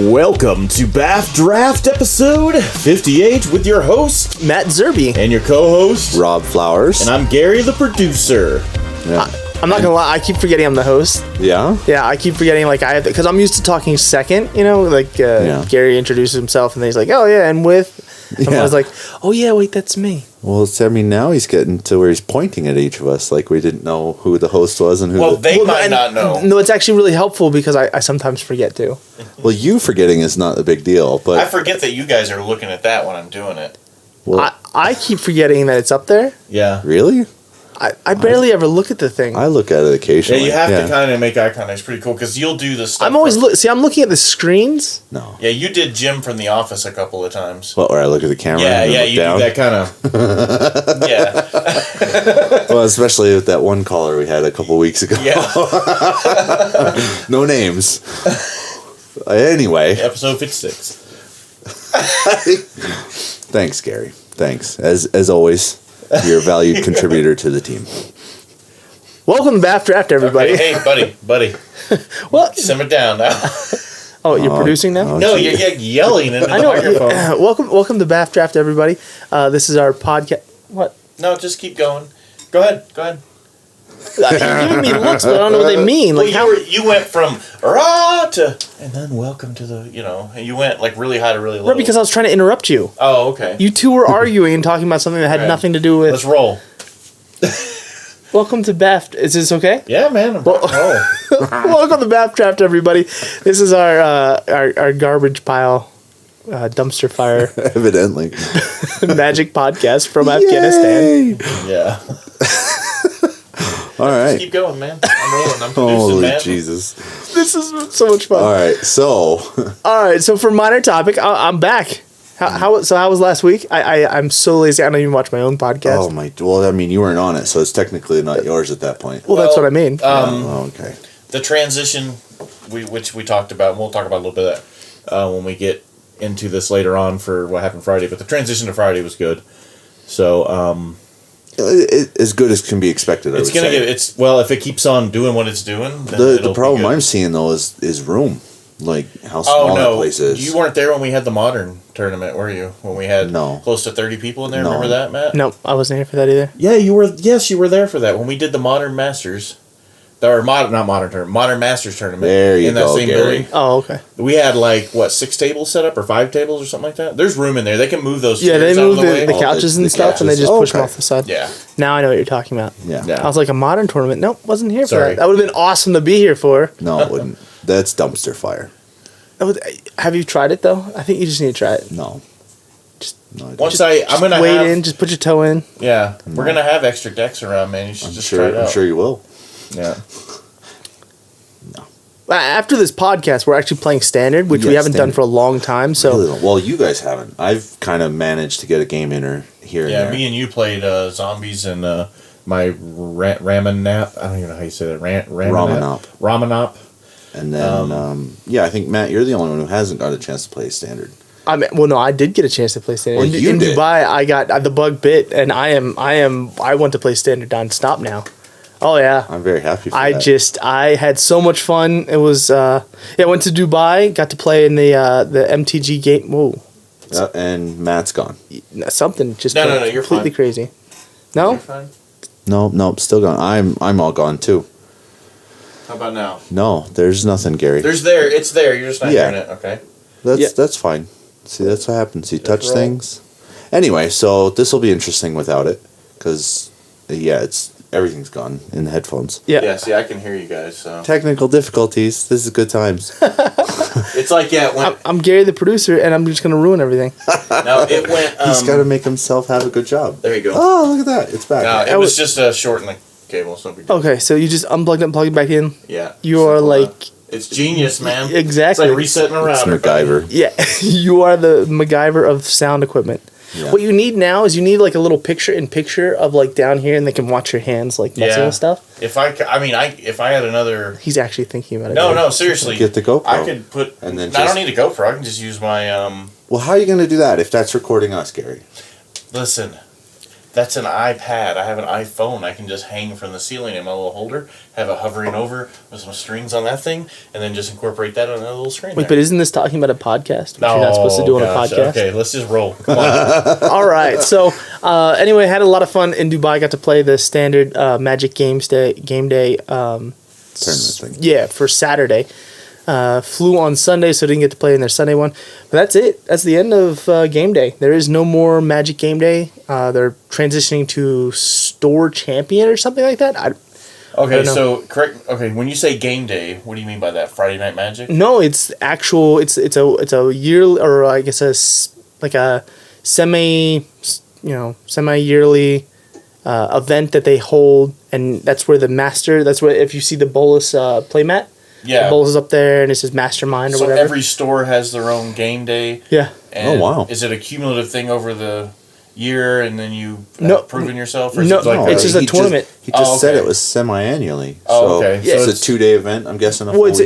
Welcome to BAFDraft episode 58 with your host, Matt Zerby. And your co-host, Rob Flowers. And I'm Gary, the producer. Yeah. I'm not gonna lie, I keep forgetting I'm the host. Yeah? Yeah, I keep forgetting, like, I have to, because I'm used to talking second, Gary introduces himself, and then he's like, oh, yeah, and with... And I was like, oh, yeah, wait, that's me. Well, now he's getting to where he's pointing at each of us, like we didn't know who the host was and who they might not know. No, it's actually really helpful, because I sometimes forget, too. Well, you forgetting is not a big deal, but... I forget that you guys are looking at that when I'm doing it. Well, I keep forgetting that it's up there. Yeah. Really? I barely ever look at the thing. I look at it occasionally. Yeah, you have to kind of make eye contact. It's pretty cool because you'll do the stuff. I'm always I'm looking at the screens. No. Yeah, you did Jim from The Office a couple of times. Well, or I look at the camera and Yeah, look you down. do that kind of. Yeah. Well, especially with that one caller we had a couple weeks ago. Yeah. No names. Anyway. Episode 56. Thanks, Gary. Thanks. As always, you're a valued contributor to the team. Welcome to BAFDraft, everybody. Okay, hey, buddy. Well, Simmer down now. oh, you're producing now? No, you're yelling into the microphone. Welcome to BAFDraft, everybody. This is our podcast. What? No, just keep going. Go ahead. You're giving me looks, but I don't know what they mean. Like you went from rah to and then welcome to the and you went like really high to really low. Right, because I was trying to interrupt you. Oh, okay. You two were arguing and talking about something that had nothing to do with. Let's roll. Welcome to BAFT. Is this okay? Yeah, man. I'm roll. Welcome to BAFDraft, everybody. This is our garbage pile, dumpster fire, Evidently. magic podcast from Afghanistan. Yeah. All right. Just keep going, man. I'm rolling. I'm producing, Holy man. Jesus. This is so much fun. All right, so for minor topic, I'm back. How was last week? I'm so lazy. I don't even watch my own podcast. Well, I mean, you weren't on it, so it's technically not yours at that point. Well, that's what I mean. Okay. The transition, which we talked about, and we'll talk about a little bit of that when we get into this later on for what happened Friday. But the transition to Friday was good. So, as good as can be expected. It's gonna get if it keeps on doing what it's doing. Then the problem I'm seeing though is room, like how small that place is. You weren't there when we had the modern tournament, were you? When we had close to 30 people in there. No. Remember that, Matt? No, I wasn't here for that either. Yeah, you were. Yes, you were there for that when we did the modern Masters. Modern Masters tournament. There you in that go, same Gary. building. Oh, okay. We had 6 tables set up or 5 tables or something like that. There's room in there. They can move those. Yeah, they chairs out of moved the way. the couches and the stuff, couches. and they just push them Okay. off the side. Yeah. Now I know what you're talking about. Yeah. Yeah. I was like, a modern tournament. Nope, wasn't here for Sorry. that. That would have been awesome to be here for. No, it wouldn't. That's dumpster fire. Have you tried it though? I think you just need to try it. No. I'm gonna wade in, just put your toe in. Yeah, we're gonna have extra decks around, man. You should just try it out. I'm sure you will. Yeah. After this podcast, we're actually playing standard, which we haven't done for a long time. So, Well, you guys haven't. I've kind of managed to get a game in or here and Yeah, there. me and you played zombies and my Ramanap. I don't even know how you say that. Ramanop. And then, I think, Matt, you're the only one who hasn't got a chance to play standard. I did get a chance to play standard. Well, in Dubai, I got the bug bit, and I want to play standard non-stop now. Oh yeah, I'm very happy for that. I had so much fun. It was I went to Dubai, got to play in the MTG game. Whoa, and Matt's gone. something just No, you're completely fine. crazy. No, You're fine. No, still gone. I'm all gone too. How about now? No, there's nothing, Gary. It's there. You're just not hearing it. Okay. That's fine. See, that's what happens. You touch roll. things. Anyway, so this will be interesting without it, because everything's gone in the headphones. yeah. Yeah. See, I can hear you guys. So Technical difficulties. This is good times. it's like when I'm Gary, the producer, and I'm just gonna ruin everything. no, it went. He's got to make himself have a good job. There you go. Oh, look at that! It's back. No, it was just shorten the cable. So big deal. Okay, so you just unplugged it and plugged it back in. Yeah. You are like It's genius, man. exactly. It's like resetting a It's router. MacGyver. Yeah, you are the MacGyver of sound equipment. Yeah. What you need now is you need like a little picture of like down here, and they can watch your hands like messing with stuff. If I had another. He's actually thinking about it. No, seriously. Get the GoPro. I could put. And then I don't need a GoPro. I can just use my. Well, how are you going to do that if that's recording us, Gary? Listen, That's an iPad. I have an iPhone. I can just hang from the ceiling in my little holder, have it hovering over with some strings on that thing, and then just incorporate that on a little screen. Wait, there. but isn't this talking about a podcast? Which No, you're not supposed to do on a gosh. podcast. Okay, let's just roll. Come on. All right. So, anyway, had a lot of fun in Dubai. Got to play the standard Magic game day. Tournament thing. Yeah, for Saturday. Flew on Sunday, so didn't get to play in their Sunday one. But that's it. That's the end of game day. There is no more Magic game day. They're transitioning to Store Champion or something like that. I Okay, don't know. so correct. Okay, when you say game day, what do you mean by that? Friday Night Magic? No, it's actual. It's a yearly, or I guess like a semi yearly event that they hold, and that's where the master. That's where if you see the Bolus playmat. Yeah. The Bolus is up there, and it says Mastermind or So whatever. every store has their own game day. Yeah. And Oh, wow. Is it a cumulative thing over the year, and then you No. proven yourself? Or is No, it like it's just a tournament. He just said okay. it was semi-annually. Oh, okay. So Yeah. it's a 2-day event, I'm guessing. Well, it's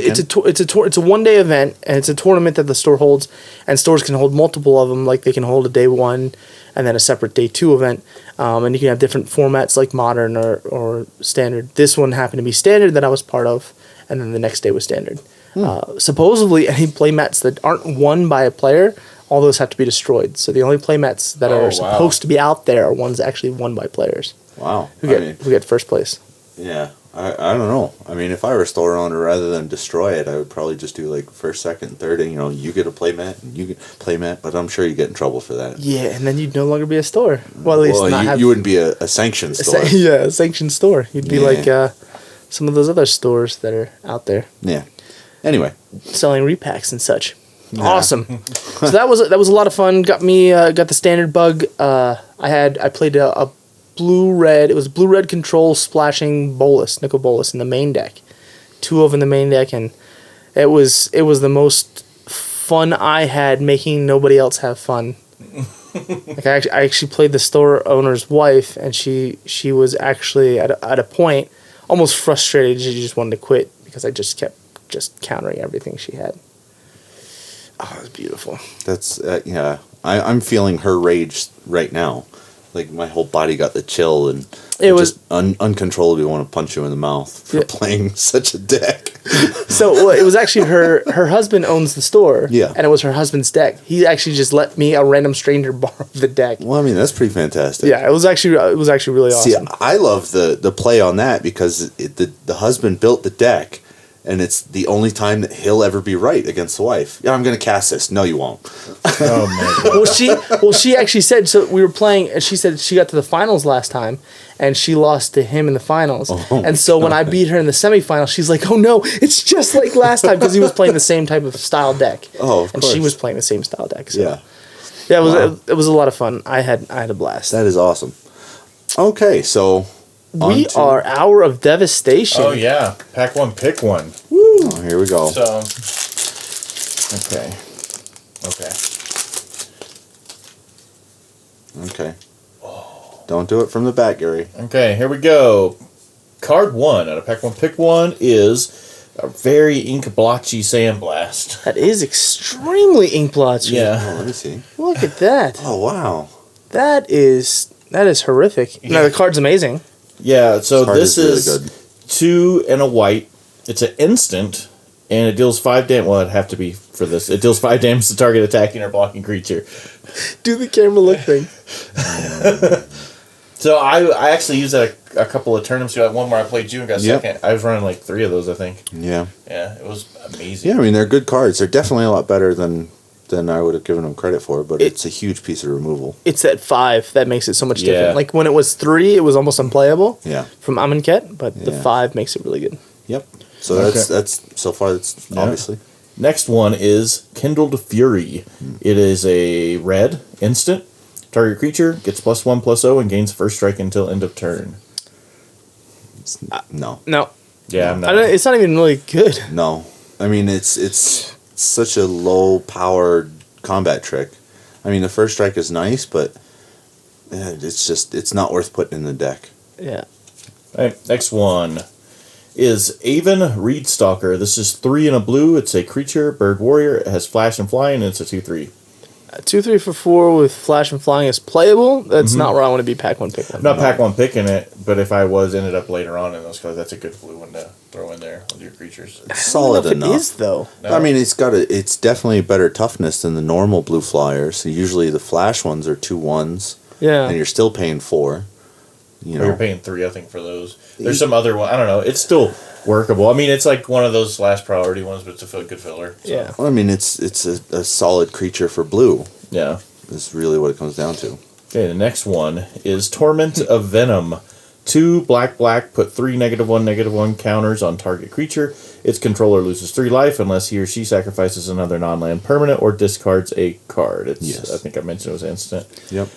a 1 day event, and it's a tournament that the store holds, and stores can hold multiple of them. Like they can hold a day one, and then a separate day two event, and you can have different formats like modern or standard. This one happened to be standard that I was part of, and then the next day was standard. Supposedly, any playmats that aren't won by a player, all those have to be destroyed. So the only playmats that Oh, wow. are supposed to be out there are ones actually won by players Wow. who I get mean, who get first place. yeah. I don't know. I mean, if I were a store owner, rather than destroy it, I would probably just do like first, second, third. And, you get a playmat and you get playmat, but I'm sure you get in trouble for that. Yeah, and then you'd no longer be a store. Well, at least Well, not you, have you wouldn't be a sanctioned store. a sanctioned store. You'd be Yeah. like some of those other stores that are out there Yeah. Anyway. selling repacks and such. Awesome. So that was a lot of fun. Got the standard bug. I played a blue-red. It was blue-red control splashing nickel bolus in the main deck. 2 of in the main deck, and it was the most fun I had making nobody else have fun. Like I actually played the store owner's wife, and she was actually at a point almost frustrated. She just wanted to quit because I just kept countering everything she had. Oh, it was beautiful. That's, yeah. I'm feeling her rage right now. Like, my whole body got the chill, and It was- just uncontrollably want to punch you in the mouth for Yeah. playing such a deck. So well, it was actually her husband owns the store. Yeah. And it was her husband's deck. He actually just let me, a random stranger, borrow the deck. Well, I mean, that's pretty fantastic. Yeah, it was actually really See, awesome. I love the play on that because the husband built the deck, and it's the only time that he'll ever be right against the wife. Yeah, I'm going to cast this. No, you won't. Oh my god. Well, she actually said, so we were playing, and she said she got to the finals last time, and she lost to him in the finals. And so when I beat her in the semifinals, she's like, oh no, it's just like last time, because he was playing the same type of style deck. Oh, of and course. she was playing the same style deck. So. Yeah, Yeah, Wow. it was a lot of fun. I had a blast. that is awesome. Okay, so We on to- are Hour of Devastation. Oh yeah. Pack one, pick one. Oh, here we go. So. Okay. Okay. Don't do it from the back, Gary. Okay. Here we go. Card 1 out of pack one, pick one is a very ink blotchy sandblast. That is extremely ink blotchy. Oh, Yeah. let me see. Look at that. Oh, wow. That is horrific. Yeah. No, the card's amazing. Yeah. So Card this really is good. 2 and a white. It's an instant, and it deals 5 damage. Well, it'd have to be for this. It deals 5 damage to target attacking or blocking creature. Do the camera look thing. So I actually used that a couple of tournaments ago. One where I played you and got Yep. second. I was running like 3 of those, I think. Yeah. Yeah, it was amazing. Yeah, I mean, they're good cards. They're definitely a lot better than I would have given them credit for, but it's a huge piece of removal. It's that 5 that makes it so much Yeah. different. Like when it was 3, it was almost unplayable. Yeah. From Amonkhet, but the Yeah. 5 makes it really good. Yep. So Okay. that's so far, that's obviously. Next one is Kindled Fury. It is a red instant. Target creature gets +1/+0 and gains first strike until end of turn. No. No, Yeah, I'm I don't, it's not even really good. No. I mean, it's such a low powered combat trick. I mean, the first strike is nice, but it's not worth putting in the deck. Yeah. All right, next one is Avon Reedstalker. This is 3 and a blue. It's a creature, bird warrior. It has flash and fly, and it's a 2/3. 2-3 for 4 with flash and flying is playable. That's not where I want to be. Pack one, pick one. Not pack one picking it, but if I ended up later on in those colors, that's a good blue one to throw in there with your creatures. Solid enough. It is though. I mean, it's definitely better toughness than the normal blue flyers. So usually the flash ones are 2/1s. Yeah. And you're still paying 4. Or you're paying 3, I think, for those. There's some other one. I don't know. It's still workable. I mean, it's like one of those last priority ones, but it's a good filler. So. Yeah. Well, I mean, it's a solid creature for blue. Yeah. Is really what it comes down to. Okay, the next one is Torment of Venom. 2 black, put 3 -1/-1 counters on target creature. Its controller loses 3 life unless he or she sacrifices another non-land permanent or discards a card. I think I mentioned it was instant. Yep.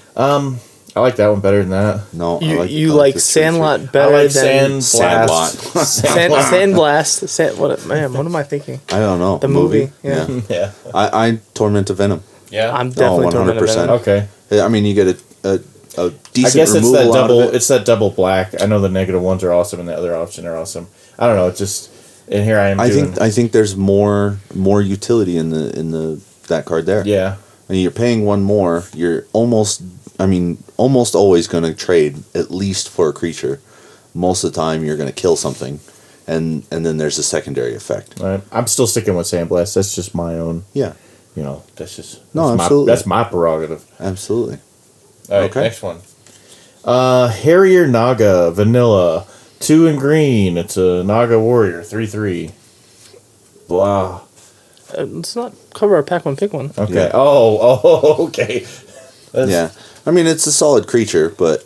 I like that one better than that. No, You like the Sandlot better I like than Sandlot. Sandblast. What am I thinking? I don't know. The movie. Yeah. Yeah. I Torment of Venom. Yeah. I'm definitely 100%. Okay. I mean, you get a decent I guess it's that removal out double. of it. It's that double black. I know the -1s are awesome, and the other option are awesome. I don't know. It's just, and here I am. I think there's more utility in that card there. Yeah. I mean, you're paying 1 more. You're almost always going to trade at least for a creature. Most of the time, you're going to kill something, and then there's a secondary effect. All right. I'm still sticking with Sandblast. That's just my own. Yeah. That's just absolutely. That's my prerogative. Absolutely. All right, Okay. next one. Harrier Naga Vanilla, 2 in green. It's a Naga warrior, 3/3. Blah. Let's not cover our pack one, pick one. Okay. Yeah. Oh, okay. Yeah. I mean, it's a solid creature, but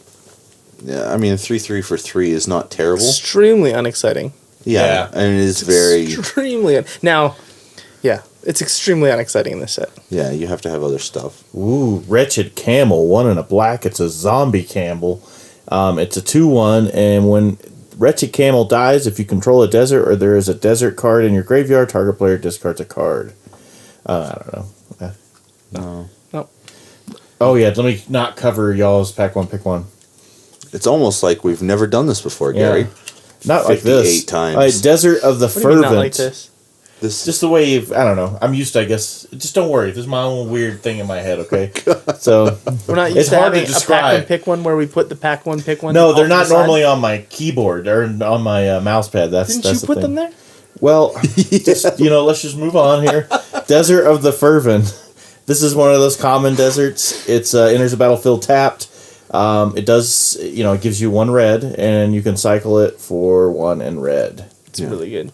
yeah, I mean, 3/3 for 3 is not terrible. Extremely unexciting. Yeah. And it is very. Extremely. Now, yeah, it's extremely unexciting in this set. Yeah, you have to have other stuff. Ooh, Wretched Camel, 1 in a black. It's a zombie camel. It's a 2/1, and when Wretched Camel dies, if you control a desert or there is a desert card in your graveyard, target player discards a card. I don't know. No. Oh, yeah, let me not cover y'all's pack one, pick one. It's almost like we've never done this before, Gary. Not like this. 58 times. All right, Desert of the What do you mean Fervent. not like this? This Just the way you've, I don't know. I'm used to, I guess. Just don't worry. This is my own weird thing in my head, okay? So, We're not it's used to hard to having a pack describe. one, pick one where we put the pack one, pick one. No, off they're to not the side. normally on my keyboard or on my mouse pad. That's Didn't that's you the put thing. them there? Well, just, let's just move on here. Desert of the Fervent. This is one of those common deserts. It's enters the battlefield tapped. It does, it gives you 1 red, and you can cycle it for 1 and red. It's really good.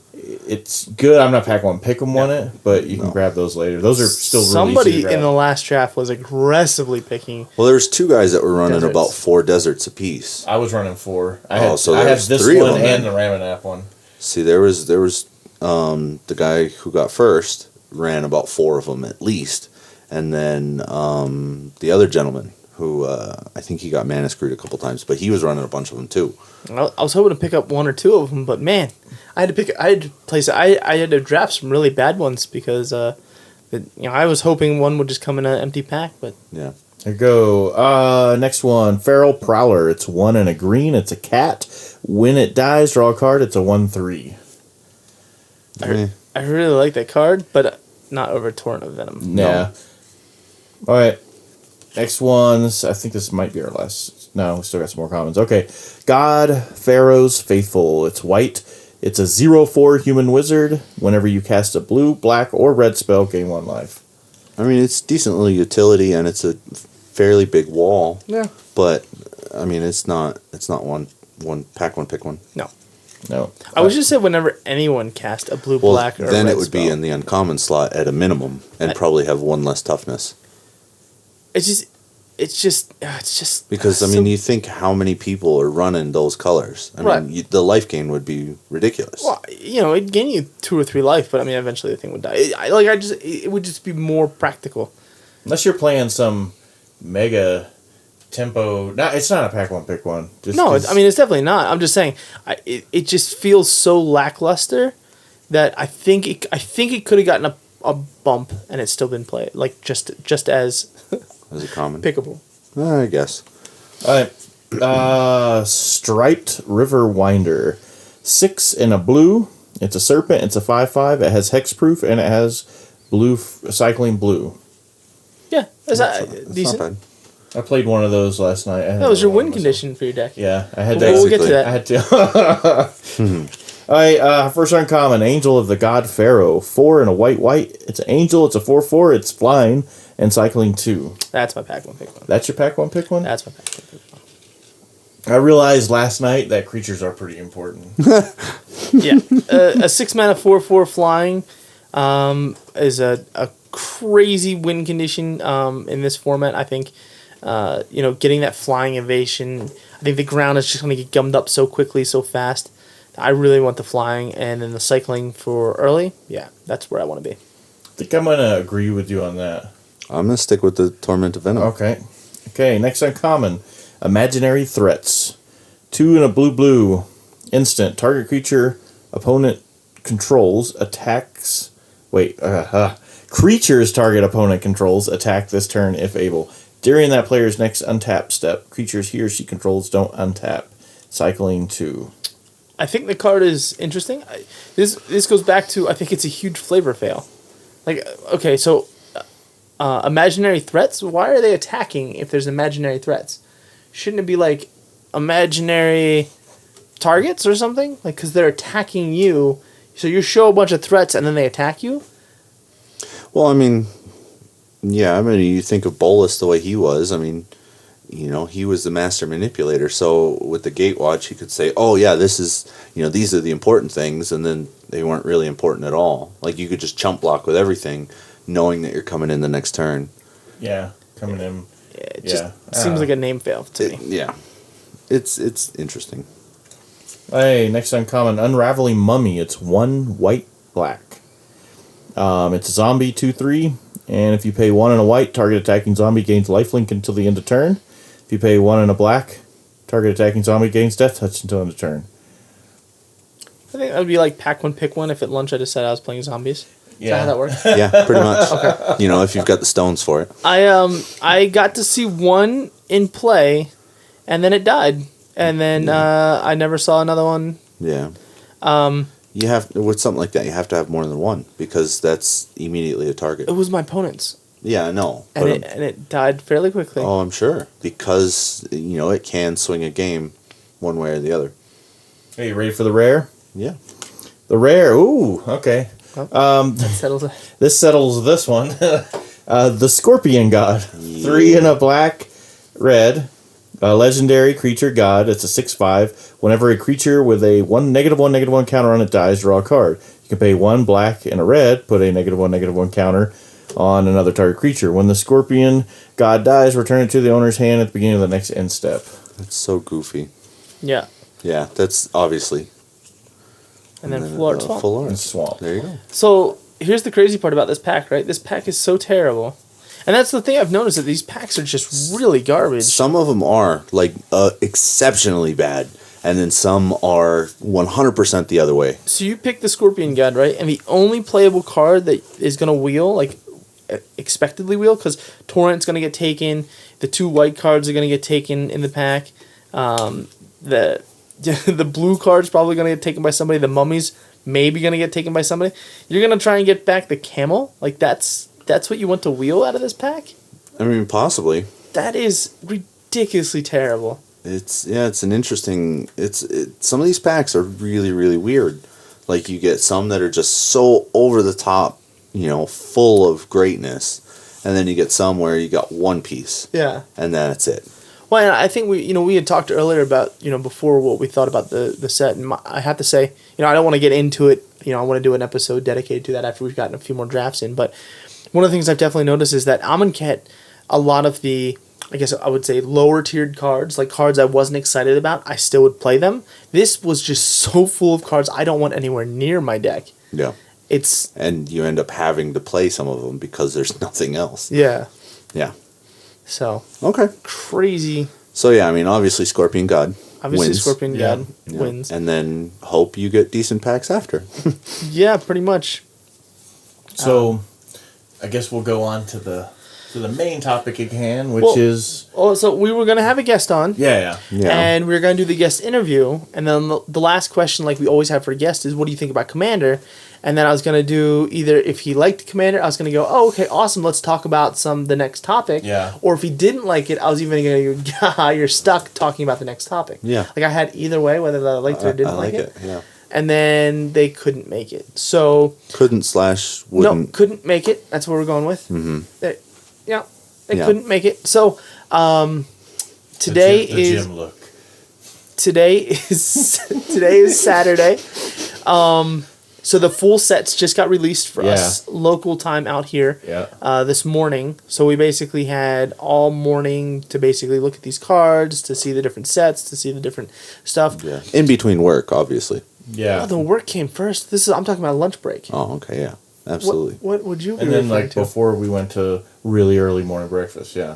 It's good. I'm not pack one, pick 'em on it, but you can grab those later. Those are still really easy Somebody to grab. in the last draft was aggressively picking. Well, there's 2 guys that were running Deserts. about 4 deserts apiece. I was running 4. I Oh, had, so I had there's this 3 of one them and then. the Ramanap one. See, there was the guy who got first ran about 4 of them at least, and then the other gentleman who I think he got mana screwed a couple times, but he was running a bunch of them too. I was hoping to pick up 1 or 2 of them, but man, I had to draft some really bad ones because I was hoping one would just come in an empty pack, but Yeah. There you go. Next one, Feral Prowler. It's 1 and a green. It's a cat. When it dies, draw a card. It's a 1/3. I really like that card, but not over Torrent of Venom. Yeah. All right. Next ones. I think this might be our last. No, we still got some more commons. Okay. God Pharaoh's Faithful. It's white. It's a 0/4 human wizard. Whenever you cast a blue, black, or red spell, gain 1 life. I mean, it's decently utility, and it's a fairly big wall. Yeah. But I mean, it's not one pack one, pick one. No. No. I would just say whenever anyone cast a blue, Well, black, or then red it would be spell. in the uncommon slot at a minimum, and probably have 1 less toughness. It's just Because I mean, you think how many people are running those colors? I Right. mean, the life gain would be ridiculous. well, it'd gain you 2 or 3 life, but I mean, eventually the thing would die. It would just be more practical. Unless you're playing some mega tempo. No, it's not a pack one, pick one. Just No, 'cause- it's definitely not. I'm just saying, it just feels so lackluster that I think it could have gotten a bump and it's still been played like just as As a common, pickable. I guess. All right. Striped River Winder. 6 in a blue. It's a serpent. It's a 5/5. It has hexproof and it has blue cycling blue. Yeah, that's That's decent. not bad. I played one of those last night. That was your win condition for your deck. Yeah, I had Well, that. we'll get to that. I had to. All right, first uncommon, Angel of the God Pharaoh. 4 and a white. It's an angel. It's a 4/4. It's flying and cycling 2. That's my pack one pick one. That's your pack one pick one? That's my pack one pick one. I realized last night that creatures are pretty important. Yeah, a 6-mana 4/4 flying is a crazy win condition in this format. I think getting that flying evasion. I think the ground is just going to get gummed up so quickly, so fast. I really want the flying, and then the cycling for early. Yeah, that's where I want to be. I think I'm going to agree with you on that. I'm going to stick with the Torment of Venom. Okay, next uncommon, Imaginary Threats. 2 and a blue. Instant. Target creature opponent controls attacks. Creatures target opponent controls attack this turn if able. During that player's next untap step, creatures he or she controls don't untap. Cycling 2. I think the card is interesting. This goes back to, I think it's a huge flavor fail. Like, okay, so imaginary threats, why are they attacking if there's imaginary threats? Shouldn't it be like imaginary targets or something? Like, because they're attacking you, so you show a bunch of threats and then they attack you? Well, I mean, yeah, you think of Bolus the way he was. I mean, he was the master manipulator. So with the Gatewatch, he could say, oh, yeah, this is, these are the important things. And then they weren't really important at all. Like, you could just chump block with everything, knowing that you're coming in the next turn. Yeah, coming in. It just seems like a name fail to me. Yeah. It's interesting. Hey, next uncommon, Unraveling Mummy. It's 1 white, black. It's a zombie 2/3. And if you pay 1 and a white, target attacking zombie gains lifelink until the end of turn. If you pay 1 and a black, target attacking zombie gains death touch until end of turn. I think that would be like pack one, pick one if at lunch I just said I was playing zombies. Is that how that works? Yeah, pretty much. Okay. If you've got the stones for it. I got to see one in play, and then it died. And then I never saw another one. Yeah. You have, with something like that, you have to have more than one, because that's immediately a target. It was my opponent's. Yeah, I know. And it died fairly quickly. Oh, I'm sure. Because, it can swing a game one way or the other. Hey, you ready for the rare? Yeah. The rare, ooh, okay. That settles it. This settles this one. The Scorpion God. Yeah. 3 and a black, red. A legendary creature god. It's a 6/5. Whenever a creature with a -1/-1 counter on it dies, draw a card. You can pay 1 black and a red, put a -1/-1 counter on another target creature. When the Scorpion god dies, return it to the owner's hand at the beginning of the next end step. That's so goofy. Yeah. Yeah, that's obviously. And then full art swamp. Full art. And swamp. There you go. So here's the crazy part about this pack, right? This pack is so terrible. And that's the thing I've noticed, that these packs are just really garbage. Some of them are, exceptionally bad. And then some are 100% the other way. So you pick the Scorpion God, right? And the only playable card that is going to wheel, expectedly wheel, because Torrent's going to get taken, the 2 white cards are going to get taken in the pack, the blue card's probably going to get taken by somebody, the Mummy's maybe going to get taken by somebody. You're going to try and get back the Camel? That's what you want to wheel out of this pack? I mean, possibly. That is ridiculously terrible. It's an interesting. Some of these packs are really, really weird. Like, you get some that are just so over the top, full of greatness, and then you get some where you got one piece. Yeah. And that's it. Well, and I think we had talked earlier about, before what we thought about the set, and I have to say, I don't want to get into it. I want to do an episode dedicated to that after we've gotten a few more drafts in, but one of the things I've definitely noticed is that Amonkhet, a lot of the, I guess I would say, lower tiered cards, like cards I wasn't excited about, I still would play them. This was just so full of cards I don't want anywhere near my deck. Yeah. And you end up having to play some of them because there's nothing else. Yeah. Yeah. So. Okay. Crazy. So, yeah, obviously Scorpion God Obviously wins. Scorpion God Yeah. wins. And then hope you get decent packs after. Yeah, pretty much. So, I guess we'll go on to the to the main topic at hand, which is... Oh, so we were going to have a guest on. Yeah. And we were going to do the guest interview. And then the last question, like we always have for guests, is what do you think about Commander? And then I was going to do either if he liked Commander, I was going to go, oh, okay, awesome, let's talk about the next topic. Yeah. Or if he didn't like it, I was even going to go, you're stuck talking about the next topic. Yeah. Like I had either way, whether I liked it or didn't like it. Yeah. And then they couldn't make it. So... Couldn't / wouldn't. No, couldn't make it. That's what we're going with. Mm-hmm. They couldn't make it. So, today the gym look. Today is Saturday. So the full sets just got released for us local time out here. This morning. So we basically had all morning to basically look at these cards, to see the different sets, to see the different stuff. Yeah. In between work, obviously. Yeah. Oh, the work came first. I'm talking about lunch break. Oh, okay, yeah. Absolutely. What would you be And then, referring to? before we went to really early morning breakfast, yeah.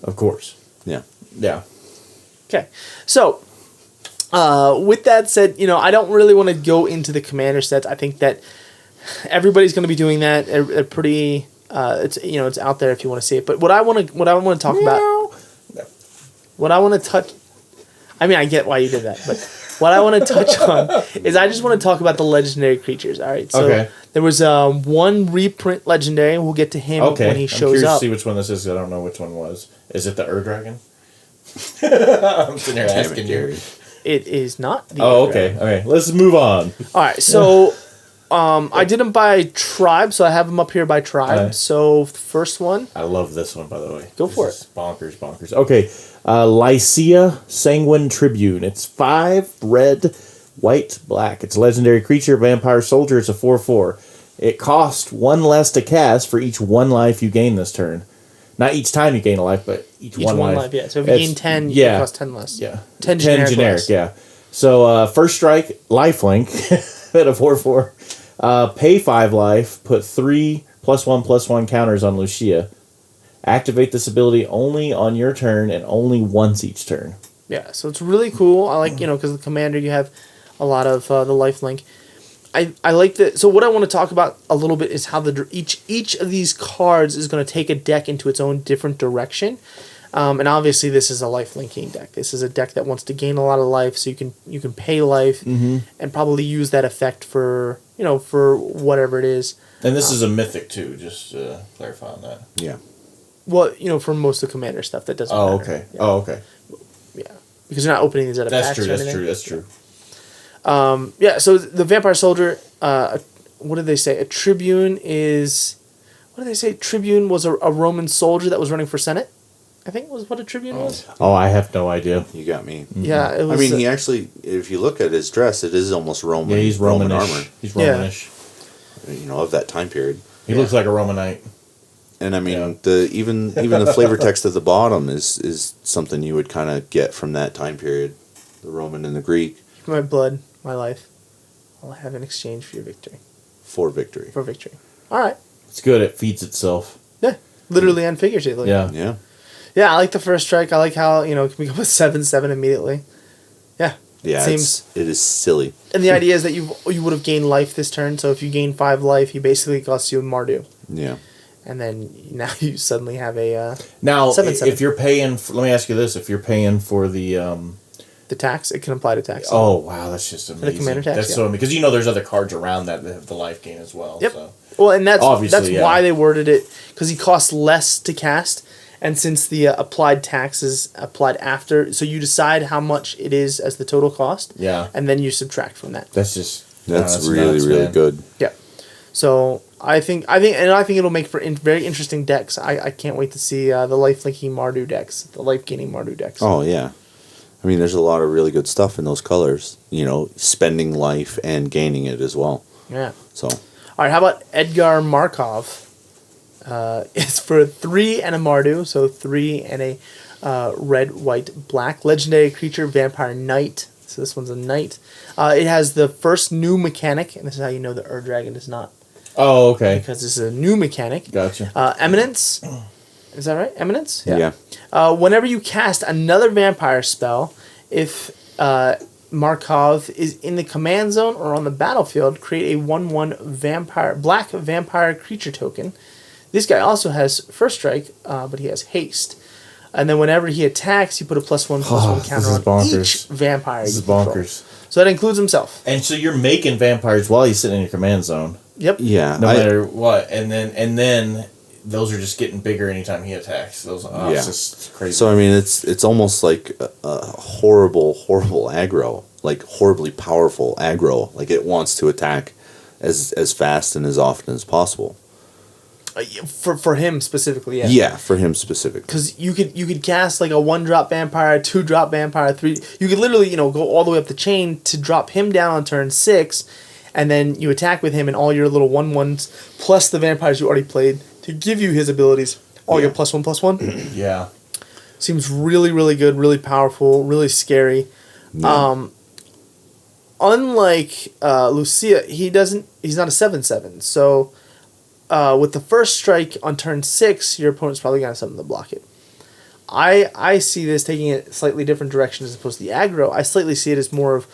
Of course. Yeah. Yeah. Okay. So, with that said, I don't really want to go into the Commander sets. I think that everybody's going to be doing that. They're pretty... it's out there if you want to see it. But what I want to talk about... What I want to touch... I mean, I get why you did that, but... What I want to touch on is I just want to talk about the legendary creatures. All right, so there was one reprint legendary. We'll get to him when he shows I'm curious up. To see which one this is. I don't know which one was. Is it the Dragon? I'm sitting here asking you. It is not. The okay. Okay, let's move on. All right, so I did them by tribe, so I have them up here by tribe. Right. So the first one. I love this one, by the way. Go for it. Bonkers. Okay. Lycia Sanguine Tribune. It's 5 red, white, black. It's a legendary creature, vampire soldier. It's a 4/4. It costs 1 less to cast for each 1 life you gain this turn. Not each time you gain a life, but each one life. Yeah. So if you gain 10, it costs 10 less. Yeah. 10 generic less. Yeah. So first strike, lifelink at a 4/4. Pay 5 life. Put 3 +1/+1 counters on Lucia. Activate this ability only on your turn and only once each turn. Yeah, so it's really cool. I like, because the Commander, you have a lot of the lifelink. I like that. So what I want to talk about a little bit is how each of these cards is going to take a deck into its own different direction. And obviously this is a life-linking deck. This is a deck that wants to gain a lot of life, so you can pay life and probably use that effect for, for whatever it is. And this is a mythic too, just to clarify on that. Yeah. Well, for most of the Commander stuff, that doesn't matter. Okay. Yeah. Oh, okay. Yeah. Because you're not opening these out of packs or anything. That's true. Yeah, so the Vampire Soldier, what did they say? A Tribune is... What did they say? Tribune was a Roman soldier that was running for Senate? I think was what a Tribune was. Oh, I have no idea. You got me. Mm-hmm. Yeah, it was... I mean, he actually, if you look at his dress, it is almost Roman. Yeah, he's Roman Romanish. armor. He's Romanish. Of that time period. He looks like a Romanite. And I mean, even the flavor text at the bottom is something you would kind of get from that time period, the Roman and the Greek. My blood, my life, I'll have in exchange for your victory. For victory. For victory. All right. It's good. It feeds itself. Yeah, literally and figuratively. Yeah. Yeah. Yeah, I like the first strike. I like how it can become a 7/7 immediately. Yeah. Yeah, it is silly. And the idea is that you would have gained life this turn. So if you gain 5 life, he basically costs you a Mardu. Yeah. And then now you suddenly have a now 7/7. If you're paying, let me ask you this: if you're paying for the tax, it can apply to tax. Oh wow, that's just amazing. The Commander tax, that's so amazing because there's other cards around that have the life gain as well. Yep. So. Well, and that's Obviously, why they worded it, because he costs less to cast, and since the applied tax is applied after, so you decide how much it is as the total cost. Yeah. And then you subtract from that. That's just that's really good. Yeah. So I think it'll make for very interesting decks. I can't wait to see the life linking Mardu decks, the life gaining Mardu decks. Oh yeah, I mean there's a lot of really good stuff in those colors. Spending life and gaining it as well. Yeah. So. All right. How about Edgar Markov? It's for 3 and a Mardu, so 3 and a red, white, black legendary creature, vampire knight. So this one's a knight. It has the first new mechanic, and this is how you know the Dragon is not. Oh, okay. Because this is a new mechanic. Gotcha. Eminence. Is that right? Eminence? Yeah. Whenever you cast another vampire spell, if Markov is in the command zone or on the battlefield, create a 1/1 black vampire creature token. This guy also has first strike, but he has haste. And then whenever he attacks, you put a +1/+1 counter is on bonkers. each vampire. This you is control. bonkers. So that includes himself. And so you're making vampires while he's sitting in your command zone. Yep. Yeah. No matter what. And then those are just getting bigger anytime he attacks. Those it's just crazy. So I mean, it's almost like a horrible aggro, like horribly powerful aggro. Like it wants to attack as fast and as often as possible. For him specifically, yeah. Yeah, for him specifically. Because you could cast like a 1-drop vampire, 2-drop vampire, 3. You could literally go all the way up the chain to drop him down on turn 6, and then you attack with him and all your little 1/1s plus the vampires you already played to give you his abilities. All your +1/+1. Yeah. Seems really, really good, really powerful, really scary. Yeah. Unlike Lucia, he's not a 7/7. So with the first strike on turn 6, your opponent's probably going to have something to block it. I see this taking it a slightly different direction as opposed to the aggro. I slightly see it as more of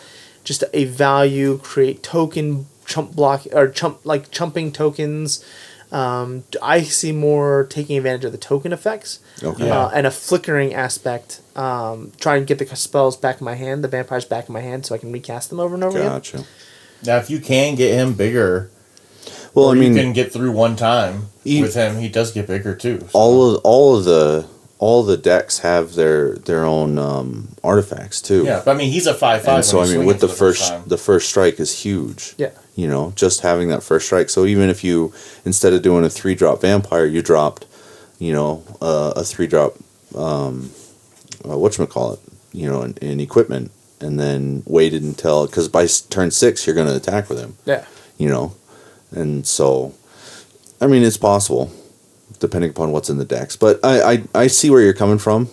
just a value, create token, chump block, or chumping tokens. I see more taking advantage of the token effects. Okay. And a flickering aspect. Try and get the spells back in my hand, the vampires back in my hand, so I can recast them over and over again. Gotcha. Now, if you can get him bigger, Well, I mean, you can get through one time with him. He does get bigger too. So. all of the decks have their own artifacts too. Yeah, but I mean, he's a 5/5. And so I mean, with the first strike is huge. Yeah. Just having that first strike. So even if you, instead of doing a 3-drop vampire, you dropped, a 3-drop, whatchamacallit, in equipment, and then waited until, because by turn 6 you're going to attack with him. Yeah. And so, I mean, it's possible, depending upon what's in the decks. But I see where you're coming from.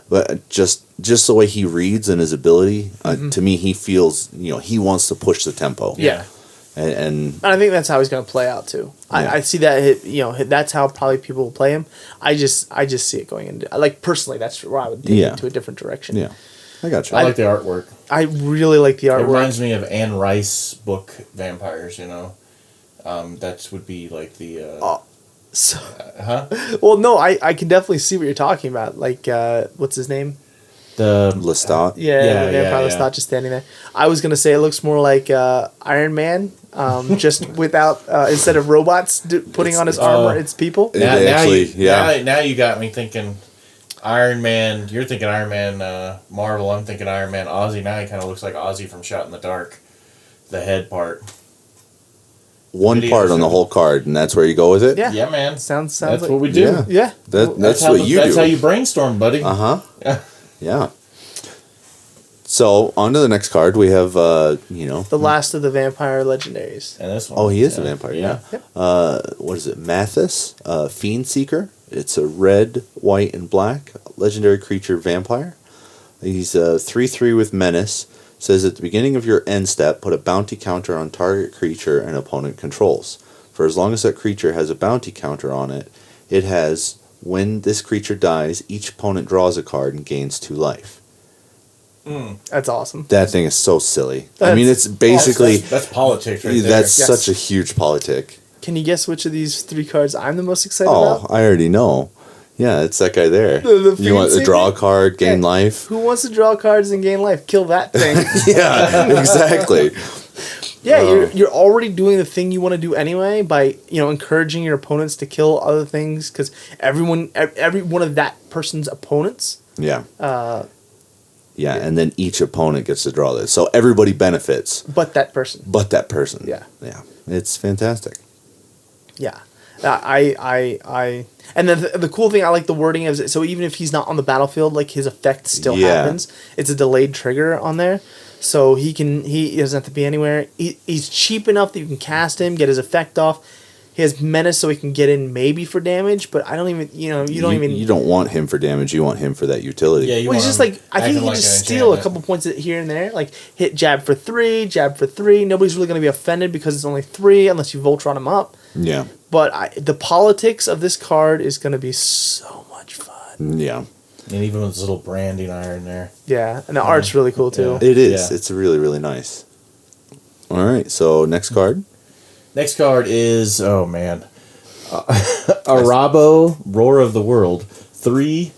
But just the way he reads and his ability, to me, he feels, he wants to push the tempo. Yeah. And I think that's how he's going to play out too. Yeah. I see that that's how probably people will play him. I just see it going into, like, personally, that's where I would take it into a different direction. yeah, I got you. I like the artwork. I really like the It artwork. reminds me of Anne Rice book Vampires. That would be like the. So, Huh? well, no, I can definitely see what you're talking about. Like, what's his name? The Lestat. Yeah, the vampire yeah. Lestat just standing there. I was gonna say it looks more like Iron Man, just without instead of robots putting on his armor, it's people. now, They now actually- you, now you got me thinking. Iron Man. You're thinking Iron Man Marvel. I'm thinking Iron Man Ozzy. Now he kind of looks like Ozzy from Shot in the Dark. The head part. One Video part on the show. whole card, and that's where you go with it? Yeah. Yeah, man. Sounds That's like what we do. Yeah. yeah. That's how what you That's do. how you brainstorm, buddy. Uh-huh. Yeah. Yeah. So, on to the next card. We have, The last of the vampire legendaries. And this one. Oh, he is a vampire, yeah. What is it? Mathis, Fiend Seeker. It's a red, white, and black legendary creature vampire. He's 3/3 with Menace. Says at the beginning of your end step, put a bounty counter on target creature and opponent controls. For as long as that creature has a bounty counter on it, it has, when this creature dies, each opponent draws a card and gains 2 life. That's awesome. That thing is so silly. I That's mean, it's basically... That's politics right there. That's Yes. such a huge politic. Can you guess which of these 3 cards I'm the most excited Oh, about? I already know. Yeah, it's that guy there. The You want to Fiend draw a Seeker? card, gain Yeah. life? Who wants to draw cards and gain life? Kill that thing. Yeah, exactly. Yeah, you're already doing the thing you want to do anyway by encouraging your opponents to kill other things because every one of that person's opponents. Yeah. Yeah, and then each opponent gets to draw this. So everybody benefits, But that person. but that person. Yeah. Yeah. It's fantastic. Yeah, and then the cool thing I like the wording is so even if he's not on the battlefield, like his effect still happens. It's a delayed trigger on there, so he doesn't have to be anywhere. He's cheap enough that you can cast him, get his effect off. He has menace, so he can get in maybe for damage, but I don't even You don't want him for damage. You want him for that utility. Yeah, you Well, he's want just him like I think he acting can like just an steal a enchantment. couple points here and there, like hit jab for 3. Nobody's really going to be offended because it's only 3 unless you Voltron him up. Yeah. But the politics of this card is going to be so much fun. Yeah. And even with his little branding iron there. Yeah, and the art's really cool too. It is. Yeah. It's really, really nice. All right. So, next card. Next card is, oh man, Arabo, Roar of the World, 3,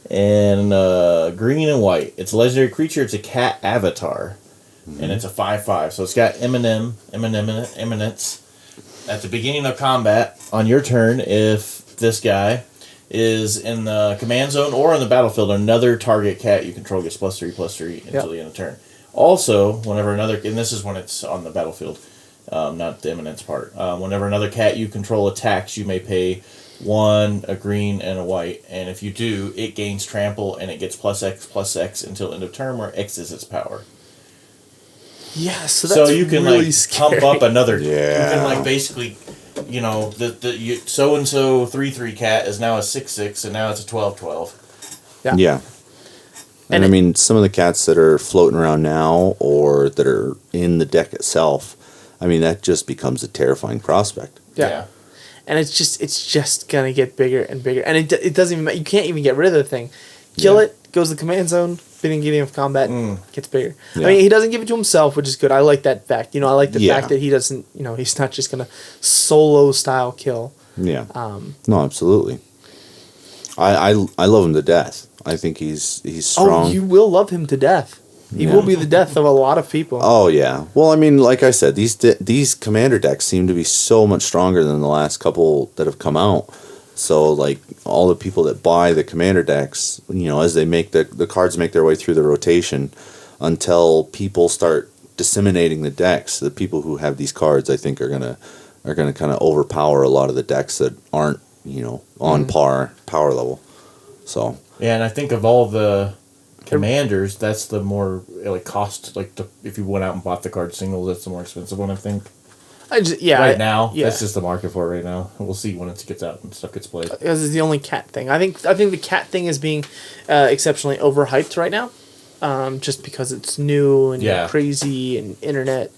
and green and white. It's a legendary creature. It's a cat avatar, and it's a 5/5. So it's got eminence. At the beginning of combat, on your turn, if this guy is in the command zone or in the battlefield, another target cat you control gets +3/+3 until the end of turn. Also, whenever another, and this is when it's on the battlefield, not the eminence part. Whenever another cat you control attacks, you may pay 1, a green, and a white. And if you do, it gains trample and it gets +X until end of turn, where X is its power. Yeah, so that's you can really pump up another. Yeah. You can basically, the so and so 3/3 cat is now a 6/6, and now it's a 12/12. Yeah. And I mean, some of the cats that are floating around now or that are in the deck itself, I mean, that just becomes a terrifying prospect. Yeah. And it's just gonna get bigger and bigger, and it doesn't even matter. You can't even get rid of the thing. Kill it, goes to the command zone, beginning of combat, gets bigger. Yeah. I mean, he doesn't give it to himself, which is good. I like that fact. I like the fact that he doesn't. He's not just gonna solo style kill. Yeah. No, absolutely. I love him to death. I think he's strong. Oh, you will love him to death. He will be the death of a lot of people. Oh yeah. Well, I mean, like I said, these commander decks seem to be so much stronger than the last couple that have come out. So like all the people that buy the commander decks, as they make the cards make their way through the rotation, until people start disseminating the decks, the people who have these cards, I think, are gonna kind of overpower a lot of the decks that aren't on power level. So yeah, and I think of all the commanders, that's the more cost. If you went out and bought the card singles, that's the more expensive one, I think. Right now, that's just the market for it right now. We'll see when it gets out and stuff gets played. Because it's the only cat thing. I think the cat thing is being exceptionally overhyped right now, just because it's new and crazy and internet.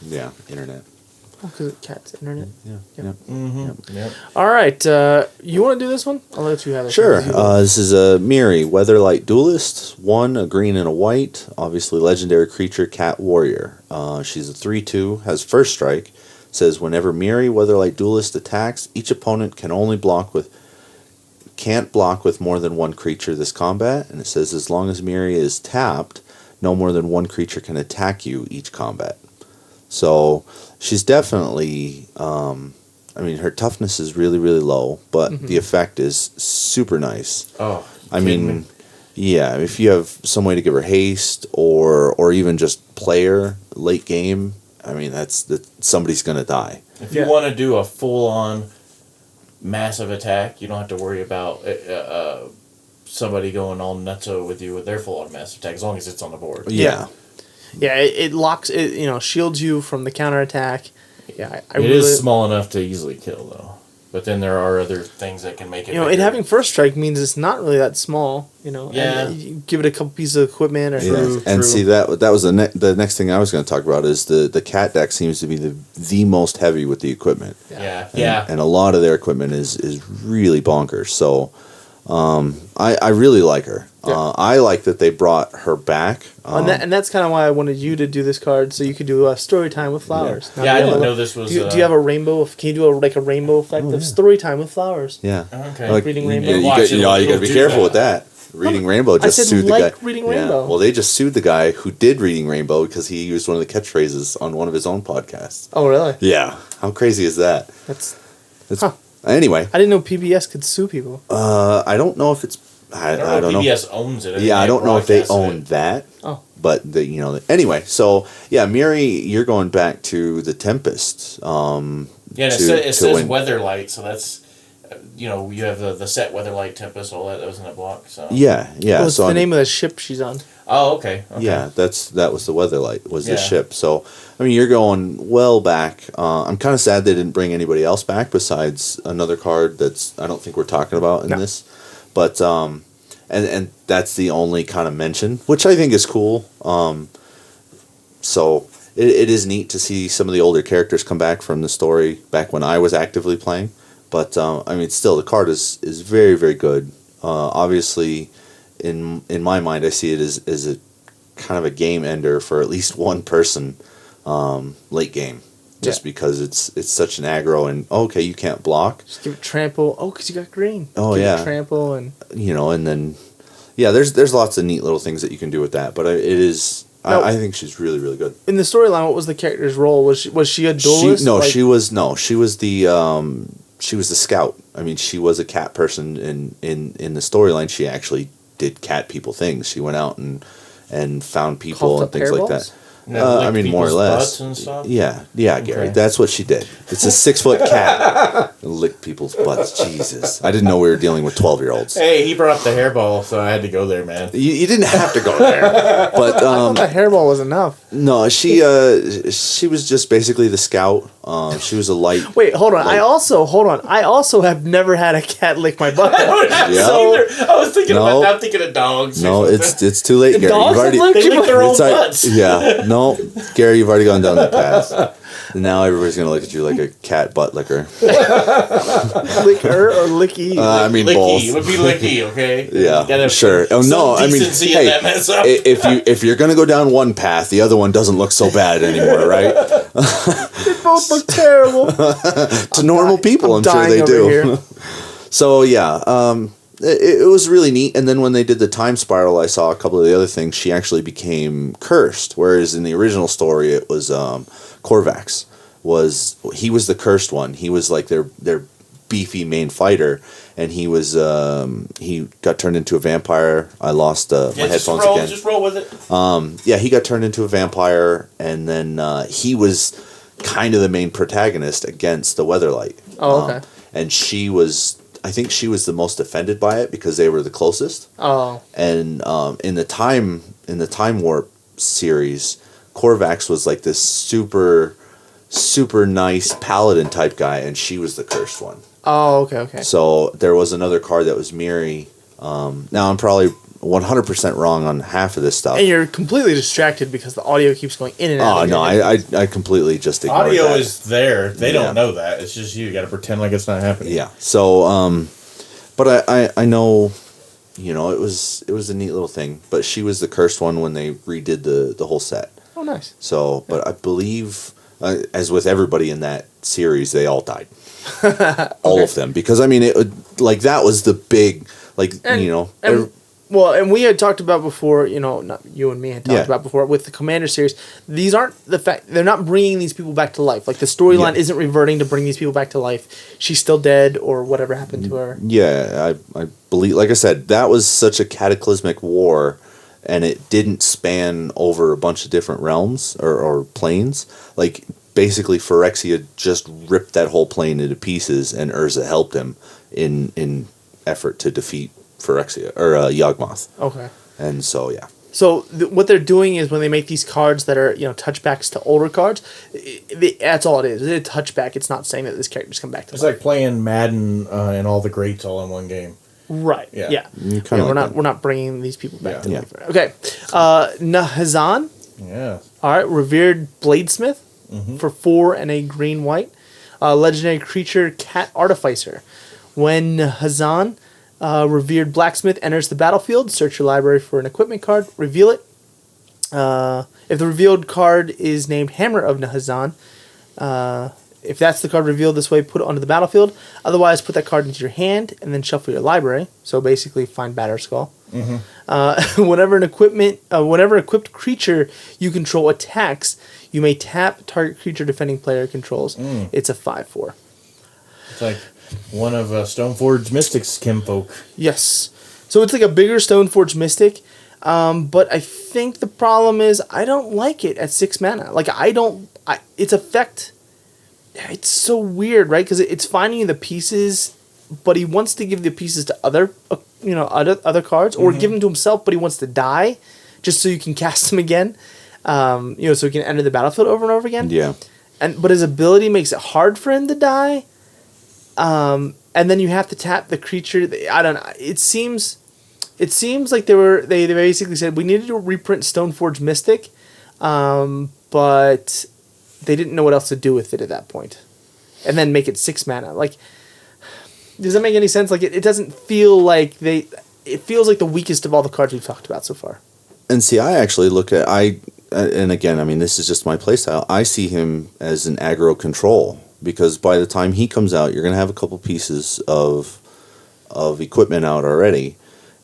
Yeah, internet. Oh, because cat's internet. Yeah. Yep. All right, you want to do this one? I'll let you have it. Sure. This is a Miri, Weatherlight Duelist. 1, a green and a white. Obviously, legendary creature, cat warrior. She's a 3/2, has first strike. Says whenever Miri, Weatherlight Duelist attacks, each opponent can't block with more than one creature this combat. And it says as long as Miri is tapped, no more than one creature can attack you each combat. So she's definitely, her toughness is really, really low, but the effect is super nice. Oh, yeah, if you have some way to give her haste or even just play her late game, somebody's going to die. If you want to do a full-on massive attack, you don't have to worry about somebody going all nutso with you with their full-on massive attack, as long as it's on the board. Yeah. Yeah, it locks it. Shields you from the counterattack. Yeah, it is small enough to easily kill though. But then there are other things that can make it. It having first strike means it's not really that small. Yeah. And you give it a couple pieces of equipment. And see that was the next thing I was going to talk about is the cat deck seems to be the most heavy with the equipment. Yeah. And a lot of their equipment is really bonkers. So I really like her. Yeah. I like that they brought her back. And that's kind of why I wanted you to do this card, so you could do a story time with flowers. Yeah, I didn't know this was. Do you have a rainbow? Can you do a rainbow effect of story time with flowers? Yeah. Okay. Like, reading rainbow. you got to be careful with that. Reading Rainbow just sued the guy. Reading Rainbow. Well, they just sued the guy who did Reading Rainbow because he used one of the catchphrases on one of his own podcasts. Oh, really? Yeah. How crazy is that? That's Anyway. I didn't know PBS could sue people. I don't know if it's. I don't know. PBS owns it. Yeah, I don't know if they own that. Oh. But anyway. So yeah, Miri, you're going back to the Tempest. Yeah, it says Weatherlight, so that's. You have the set Weatherlight Tempest, all that was in that block. So yeah. What's the name of the ship she's on? Oh, okay. Yeah, that was the Weatherlight was the ship. So you're going well back. I'm kind of sad they didn't bring anybody else back besides another card that's I don't think we're talking about in this, but and that's the only kind of mention, which I think is cool. So it is neat to see some of the older characters come back from the story back when I was actively playing. But still, the card is very, very good. Obviously, in my mind, I see it as a kind of a game ender for at least one person late game. just because it's such an aggro and okay, you can't block. Just give it trample. Oh, because you got green. Oh, give yeah. It trample and And then there's lots of neat little things that you can do with that. But it is. Now, I think she's really, really good. in the storyline, what was the character's role? Was she a duelist? She was the scout. I mean, she was a cat person in the storyline. She actually did cat people things. She went out and found people and things like that. I mean, more or less. And stuff? Yeah, Gary. Okay. That's what she did. It's a 6-foot cat. Lick people's butts. Jesus. I didn't know we were dealing with 12-year-olds. Hey, he brought up the hairball, so I had to go there, man. You didn't have to go there. But I thought that hairball was enough. no, she was just basically the scout. She was a light. Wait, hold on. I also have never had a cat lick my butt. Yeah. I was thinking No. I'm thinking of dogs. No, it's too late, Gary. Dogs You've already, have licked They lick their own it's like- butts. Yeah, no, Gary, you've already gone down that path. And now everybody's gonna look at you like a cat butt licker. Lick her or licky? I mean Licky. both. It would be licky, okay? Yeah, You gotta have sure. Oh some no, I mean, decency in hey, that mess up. if you're gonna go down one path, the other one doesn't look so bad anymore, right? They both look terrible. To normal people, I'm sure dying they over do. here. So yeah, it was really neat. And then when they did the time spiral, I saw a couple of the other things. She actually became cursed, whereas in the original story, it was Korvax. He was the cursed one. He was like their beefy main fighter, and he got turned into a vampire. I lost my headphones again. Just roll with it. He got turned into a vampire, and then he was kind of the main protagonist against the Weatherlight. Oh, okay. And I think she was the most offended by it because they were the closest. Oh. And in the time warp series, Korvax was like this super nice paladin type guy, and she was the cursed one. Oh, okay. So there was another card that was Miri. Now I'm probably 100% wrong on half of this stuff. And you're completely distracted because the audio keeps going in and out. Oh of no, your head. I completely just ignored Audio that. is there. They Yeah. don't know that. It's just you got to pretend like it's not happening. Yeah. So but I know, it was a neat little thing. But she was the cursed one when they redid the whole set. Oh, nice. So, but I believe, as with everybody in that series, they all died. All of them, because I mean, that was the big, And we had talked about before, not you and me had talked Yeah. about before with the Commander series. These aren't they're not bringing these people back to life. Like the storyline isn't reverting to bring these people back to life. She's still dead or whatever happened to her. Yeah, I believe, like I said, that was such a cataclysmic war, and it didn't span over a bunch of different realms or planes. Like, basically, Phyrexia just ripped that whole plane into pieces, and Urza helped him in effort to defeat Phyrexia, or Yawgmoth. Okay. And so, yeah. So what they're doing is when they make these cards that are touchbacks to older cards, that's all it is. It's a touchback. It's not saying that this character's come back to It's life. like playing Madden and all the greats all in one game. Right. Yeah. Yeah. Kinda like We're not bringing these people back to Yeah. life. Okay. Nahazan. Yeah. All right. Revered Bladesmith for 4 and a green white. Legendary creature Cat Artificer. When Nahazan, Revered Blacksmith, enters the battlefield, search your library for an equipment card, reveal it. If the revealed card is named Hammer of Nahazan, if that's the card revealed this way, put it onto the battlefield. Otherwise, put that card into your hand and then shuffle your library. So basically, find Batterskull. Whenever equipped creature you control attacks, you may tap target creature defending player controls. It's a 5/4. It's like one of Stoneforge Mystic's kinfolk. Yes. So it's like a bigger Stoneforge Mystic. But I think the problem is I don't like it at 6 mana. Like, its effect, it's so weird, right? Because it's finding the pieces, but he wants to give the pieces to other cards, or give them to himself, but he wants to die just so you can cast them again. So he can enter the battlefield over and over again. Yeah. But his ability makes it hard for him to die. And then you have to tap the creature. I don't know. It seems like they basically said we needed to reprint Stoneforge Mystic, but they didn't know what else to do with it at that point, and then make it 6 mana. Like, does that make any sense? Like, it doesn't feel like it feels like the weakest of all the cards we've talked about so far. And see, I actually look at and again, I mean, this is just my playstyle. I see him as an aggro control because by the time he comes out, you're going to have a couple pieces of equipment out already.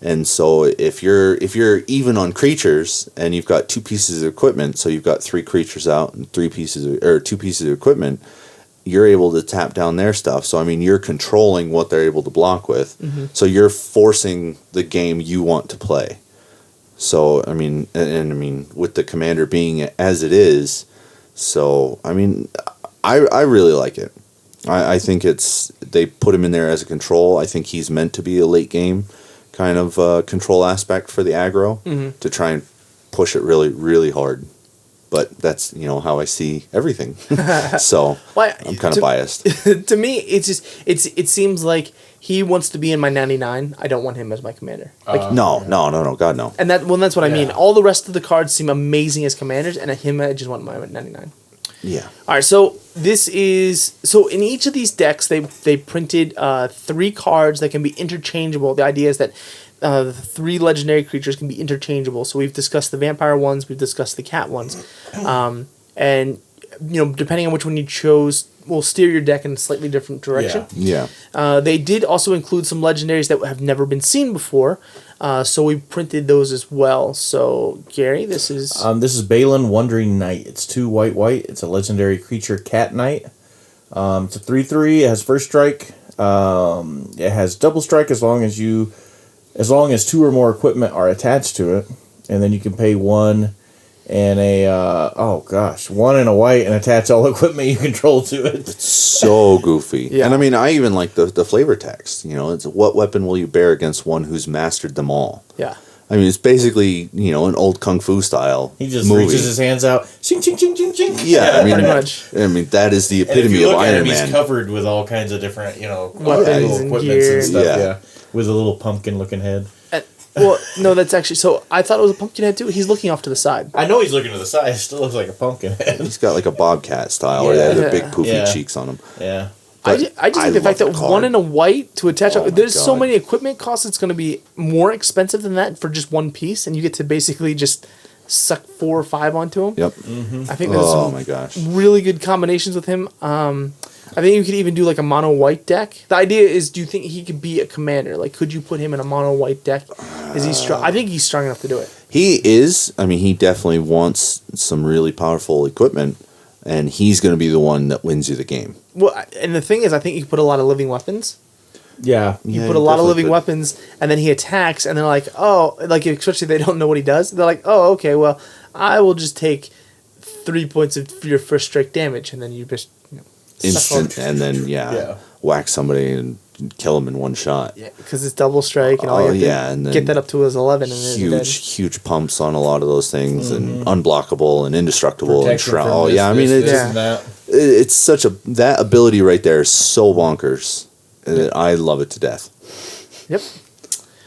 And so if you're even on creatures and you've got 2 pieces of equipment, so you've got 3 creatures out and 2 pieces of equipment, you're able to tap down their stuff. So I mean, you're controlling what they're able to block with. Mm-hmm. So you're forcing the game you want to play. So I mean, and I mean, with the commander being as it is, so I mean, I really like it. I think they put him in there as a control. I think he's meant to be a late game kind of control aspect for the aggro to try and push it really, really hard. But that's, how I see everything. So I'm kind of biased. To me, it seems like he wants to be in my 99. I don't want him as my commander. No, God, no. And that's what I mean. All the rest of the cards seem amazing as commanders, and him, I just want my 99. Yeah. All right, so in each of these decks, they printed 3 cards that can be interchangeable. The idea is that the 3 legendary creatures can be interchangeable. So we've discussed the vampire ones, we've discussed the cat ones, and depending on which one you chose, will steer your deck in a slightly different direction. Yeah. They did also include some legendaries that have never been seen before. So we printed those as well. So, Gary, this is... This is Balin Wandering Knight. It's 2 white. It's a legendary creature cat knight. It's a 3/3. It has first strike. It has double strike as long as 2 or more equipment are attached to it. And then you can pay 1 and 1 and a white and attach all equipment you control to it. It's so goofy. Yeah. And I mean, I even like the flavor text. It's what weapon will you bear against one who's mastered them all? Yeah. I mean, it's basically, an old kung fu style He just movie. reaches his hands out. Ching, ching, ching, ching, ching. Yeah, I mean, pretty much. I mean, that is the And if epitome you of look at Iron him, Man. he's covered with all kinds of different, Weapons and equipments gear. and stuff. Yeah. Yeah. With a little pumpkin-looking head. Well, no, that's actually... So I thought it was a pumpkin head, too. He's looking off to the side. I know he's looking to the side. It still looks like a pumpkin head. He's got like a bobcat style, where they have the big poofy Yeah. cheeks on him. Yeah. I just like the fact that love the card. 1 and a white to attach... Oh my there's so God. many equipment costs, it's going to be more expensive than that for just 1 piece, and you get to basically just suck 4 or 5 onto him. Yep. I think there's Oh some my gosh. really good combinations with him. I think you could even do like a mono white deck. The idea is, do you think he could be a commander? Like, could you put him in a mono white deck? Is he strong? I think he's strong enough to do it. He is. I mean, he definitely wants some really powerful equipment, and he's going to be the one that wins you the game. Well, and the thing is, I think you could put a lot of living weapons. Yeah. You Yeah, put a lot of definitely living could. weapons, and then he attacks, and they're like, oh, like especially if they don't know what he does. They're like, oh, okay, well, I will just take 3 points of your first strike damage, and then you just suck Instant, and then whack somebody and kill him in one shot. Yeah, because it's double strike, and all you have to and then get that up to his 11, and then you're dead. huge pumps on a lot of those things, and unblockable and indestructible and Protection shroud. from Oh this, yeah, I mean this, it's this and that. it's such that ability right there is so bonkers. I love it to death. Yep.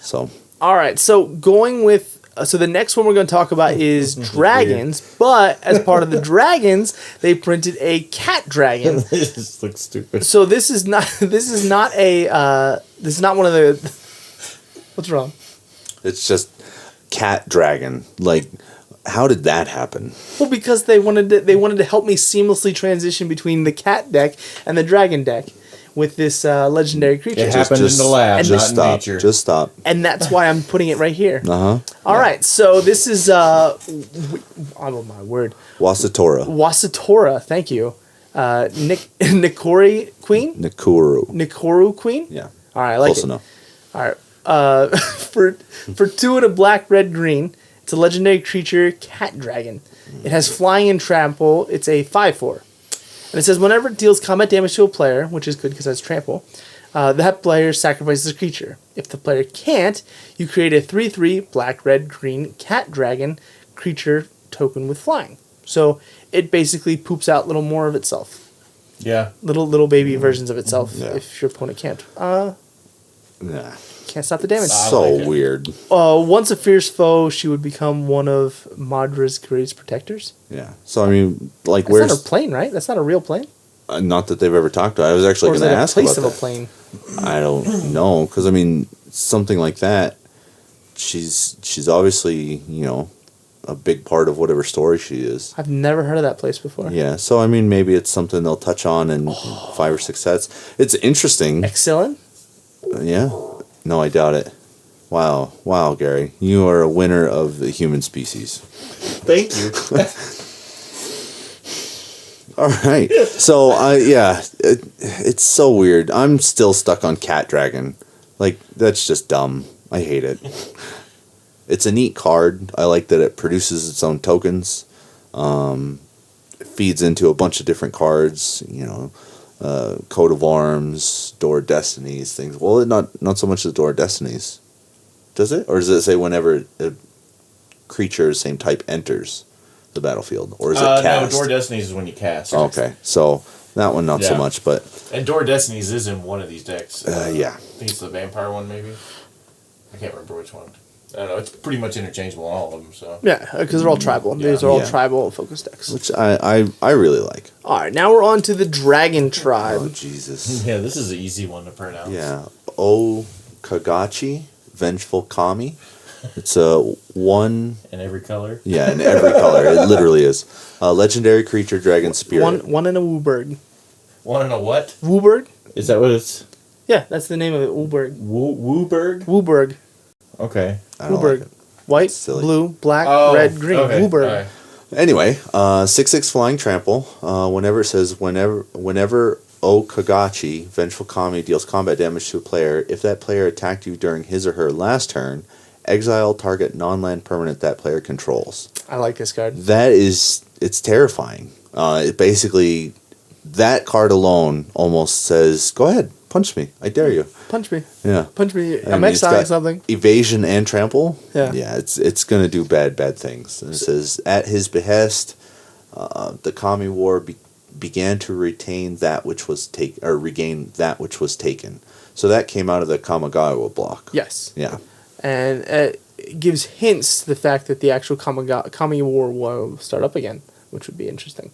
So All right, so going with... So the next one we're going to talk about is dragons, but as part of the dragons, they printed a cat dragon. This looks stupid. So this is not one of the... What's wrong? it's just cat dragon. Like, how did that happen? Well, because they wanted to help me seamlessly transition between the cat deck and the dragon deck with this legendary creature. It happened in the lab, and not Just in stop. nature. Just stop. And that's why I'm putting it right here. Uh huh. All right, so this is oh my word, Wasatora. Wasatora. Thank you, Nikori Queen, Nikuru. Queen. Yeah. All right, I like Close it. enough. All right, for 2 and a black, red, green, it's a legendary creature, cat dragon. It has flying and trample. It's a 5/4. And it says, whenever it deals combat damage to a player, which is good because that's trample, that player sacrifices a creature. If the player can't, you create a 3/3 black, red, green cat dragon creature token with flying. So it basically poops out little more of itself. Yeah. Little baby versions of itself Yeah. if your opponent can't. Nah. Can't stop the damage. So like it. weird. Once a fierce foe, she would become one of Madra's greatest protectors. Yeah. So I mean, like, That's not where's a plane, right? That's not a real plane. not that they've ever talked to. I was actually Or is going to that a ask place about of a that. plane? I don't know, because I mean, something like that. She's obviously a big part of whatever story she is. I've never heard of that place before. Yeah, so I mean, maybe it's something they'll touch on in 5 or 6 sets. It's interesting. Excellent. Yeah? No, I doubt it. Wow, Gary. You are a winner of the human species. Thank you. All right. So, it's so weird. I'm still stuck on Cat Dragon. Like, that's just dumb. I hate it. It's a neat card. I like that it produces its own tokens. It feeds into a bunch of different cards, Coat of Arms, Door of Destinies, things. Well, not so much the Door of Destinies. Does it? Or does it say whenever a creature same type enters the battlefield? Or is it cast? No, Door of Destinies is when you cast. Okay, so that one not so much, but... And Door of Destinies is in one of these decks. Yeah. I think it's the Vampire one, maybe? I can't remember which one. I don't know. It's pretty much interchangeable in all of them, so... Yeah, because they're all tribal. These are all tribal focus decks. Which I really like. All right, now we're on to the Dragon Tribe. Oh, Jesus. Yeah, this is an easy one to pronounce. Yeah. O Kagachi, Vengeful Kami. It's a 1... In every color? Yeah, in every color. It literally is. A legendary creature, Dragon Spirit. One in a Wooburg. One in a what? Wooburg? Is that what it's... Yeah, that's the name of it, Wooburg. Wooburg? Wooburg. Okay. I don't Wooburg. like it. White, Silly. blue, black, red, green. Okay. Wooburg. All right. Anyway, 6/6 flying trample. Whenever it says whenever O Kagachi, Vengeful Kami deals combat damage to a player, if that player attacked you during his or her last turn, exile target non-land permanent that player controls. I like this card. It's terrifying. It basically, that card alone almost says, go ahead, punch me. I dare you. Punch me. Yeah. Punch me. I I'm mean, it's exiling got something. Evasion and trample. Yeah. Yeah, it's going to do bad things. And it says, at his behest, the Kami War began to retain that which was regain that which was taken. So that came out of the Kamigawa block. Yes. Yeah. And it gives hints to the fact that the actual Kami War will start up again, which would be interesting.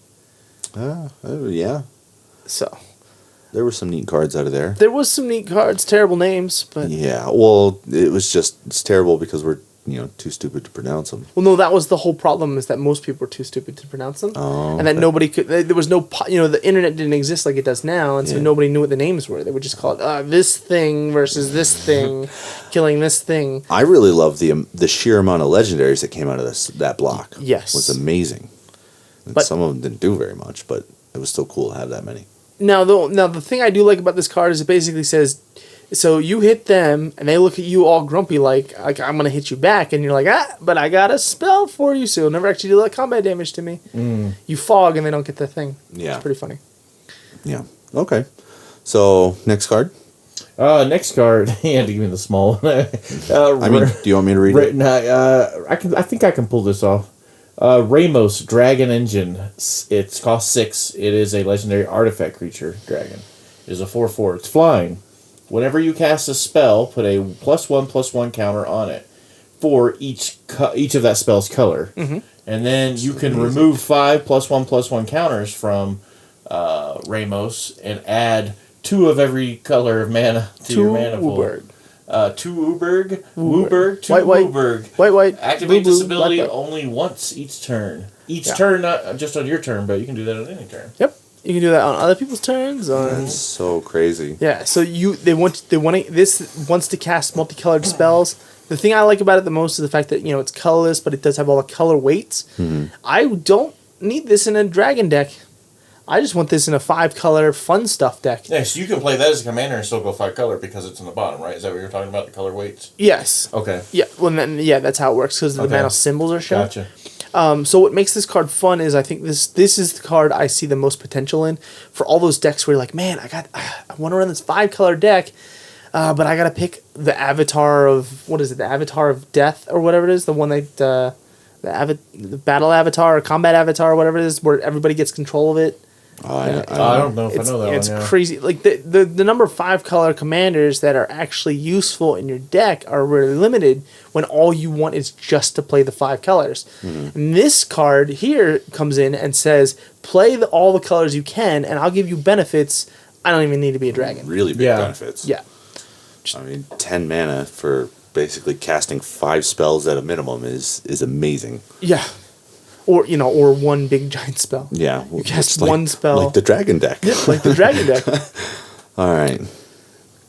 Yeah. So There were some neat cards out of there. there was some neat cards, terrible names, but Yeah, well, it's terrible because we're, too stupid to pronounce them. well, no, that was the whole problem, is that most people were too stupid to pronounce them, Oh, and that okay. nobody could. There was no, the internet didn't exist like it does now, and so Yeah. nobody knew what the names were. They would just call it this thing versus this thing, killing this thing. I really love the sheer amount of legendaries that came out of that block. Yes. Was amazing. And But- some of them didn't do very much, but it was still cool to have that many. Now the thing I do like about this card is it basically says, so you hit them and they look at you all grumpy like I'm gonna hit you back, and you're like, but I got a spell for you, so you'll never actually do that combat damage to me. You fog and they don't get the thing. Yeah. It's pretty funny. Yeah. Okay. So next card. Next card. You had to give me the small one. Do you want me to read it? I think I can pull this off. Ramos Dragon Engine. It costs 6. It is a legendary artifact creature dragon. It is a 4/4. It's flying. Whenever you cast a spell, put a +1/+1 counter on it for each of that spell's color, and then you can remove 5 +1/+1 counters from Ramos and add 2 of every color of mana to your mana pool. Wooburg. 2 Wooburg, 2 White, white. Wooburg. White. Activate blue, this blue, ability black, black. only once each turn. Each Yeah. turn, not just on your turn, but you can do that on any turn. Yep. You can do that on other people's turns. That's so crazy. Yeah, so this wants to cast multicolored spells. The thing I like about it the most is the fact that it's colorless, but it does have all the color weights. I don't need this in a dragon deck. I just want this in a 5-color fun stuff deck. Yeah, so you can play that as a commander and still go 5 color because it's in the bottom, right? Is that what you're talking about, the color weights? Yes. Okay. Yeah. Well, then that's how it works because the Okay. mana symbols are shown. Gotcha. So what makes this card fun is I think this is the card I see the most potential in for all those decks where you're like, man, I want to run this 5-color deck, but I gotta pick the avatar of the avatar of death or whatever it is, the one that the battle avatar or combat avatar or whatever it is, where everybody gets control of it. I don't know if I know that It's one. Yeah. crazy. Like the number of 5-color commanders that are actually useful in your deck are really limited when all you want is just to play the 5 colors. And this card here comes in and says, play all the colors you can, and I'll give you benefits. I don't even need to be a dragon. Really big Yeah. benefits. Yeah. I mean, 10 mana for basically casting 5 spells at a minimum is amazing. Yeah. Or one big giant spell. Yeah. You cast like, one spell. Like the dragon deck. Yeah, like the dragon deck. All right.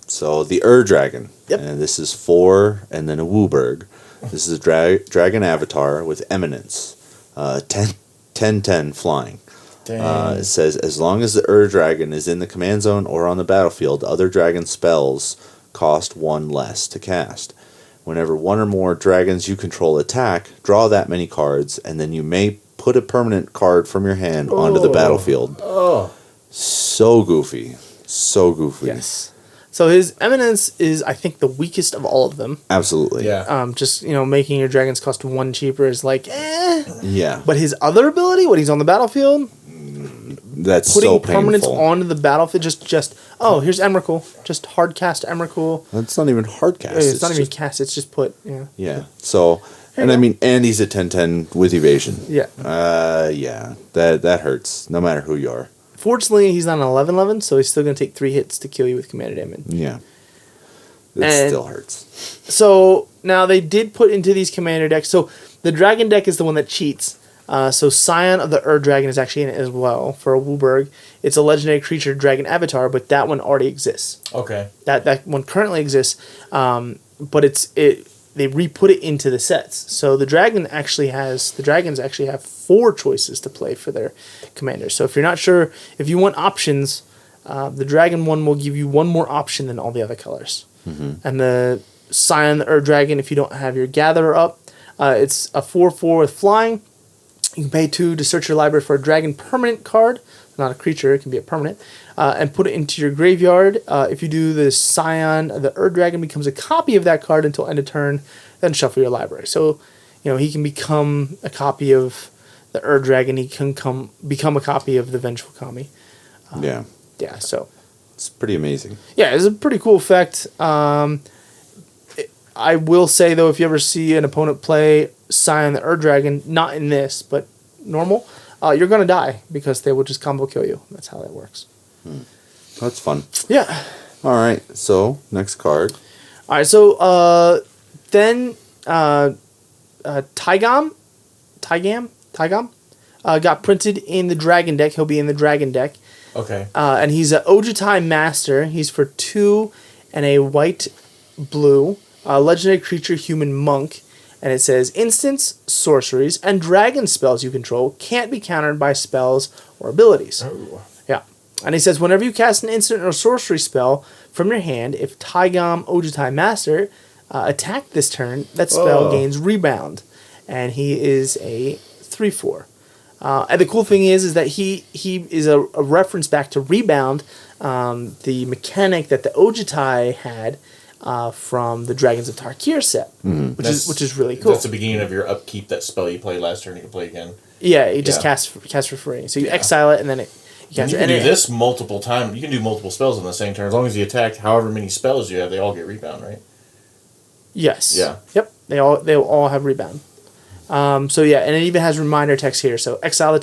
So the Dragon. Yep. And this is 4 and then a Wooburg. This is a dragon avatar with eminence. 10 flying. It says, as long as the Dragon is in the command zone or on the battlefield, other dragon spells cost 1 less to cast. Whenever one or more dragons you control attack, draw that many cards, and then you may put a permanent card from your hand onto the battlefield. Oh. So goofy. So goofy. Yes. So his eminence is, I think, the weakest of all of them. Absolutely. Yeah. Just, making your dragons cost 1 cheaper is like, Yeah. But his other ability, when he's on the battlefield, That's putting so permanents painful. onto the battlefield, here's Emrakul. Just hard cast Emrakul. That's not even hard cast. It's not even just- cast, it's just put, Yeah. So, and I mean, and he's a 10/10 with evasion. Yeah. Yeah. That hurts, no matter who you are. Fortunately, he's not an 11/11, so he's still going to take 3 hits to kill you with commanded damage. Yeah. It And- still hurts. So now they did put into these commander decks. So the dragon deck is the one that cheats. So Scion of the Dragon is actually in it as well for a Wooburg. It's a legendary creature dragon avatar, but that one already exists. Okay. That one currently exists, but they re-put it into the sets. So the dragons actually have 4 choices to play for their commanders. So if you're not sure, if you want options, the dragon one will give you 1 more option than all the other colors. Mm-hmm. And the Scion of the Dragon, if you don't have your Gatherer up, it's a 4/4 with flying. You can pay 2 to search your library for a dragon permanent card, not a creature, it can be a permanent, and put it into your graveyard. If you do, the Scion, the Dragon becomes a copy of that card until end of turn, then shuffle your library. So, he can become a copy of the Dragon, he can become a copy of the Vengeful Kami. Yeah. Yeah, so. It's pretty amazing. Yeah, it's a pretty cool effect. I will say, though, if you ever see an opponent play Scion the Dragon, not in this, but normal, you're going to die because they will just combo kill you. That's how that works. That's fun. Yeah. All right. So, next card. All right, so then Tygam got printed in the Dragon deck. He'll be in the Dragon deck. Okay. And he's an Ojutai Master. He's for 2 and a white-blue. Legendary creature, human monk. And it says, instants, sorceries, and dragon spells you control can't be countered by spells or abilities. Oh. Yeah. And he says, whenever you cast an instant or sorcery spell from your hand, if Tygam Ojutai Master attacked this turn, that spell gains rebound. And he is a 3/4. And the cool thing is that he is a reference back to rebound, the mechanic that the Ojutai had from the Dragons of Tarkir set, which is really cool. That's the beginning of your upkeep. That spell you played last turn, you can play again. Yeah, you just cast for free. So you exile it, and then you can do this multiple times. You can do multiple spells on the same turn as long as you attack. However many spells you have, they all get rebound, right? Yes. Yeah. Yep. They all have rebound. So yeah, and it even has reminder text here. So exile the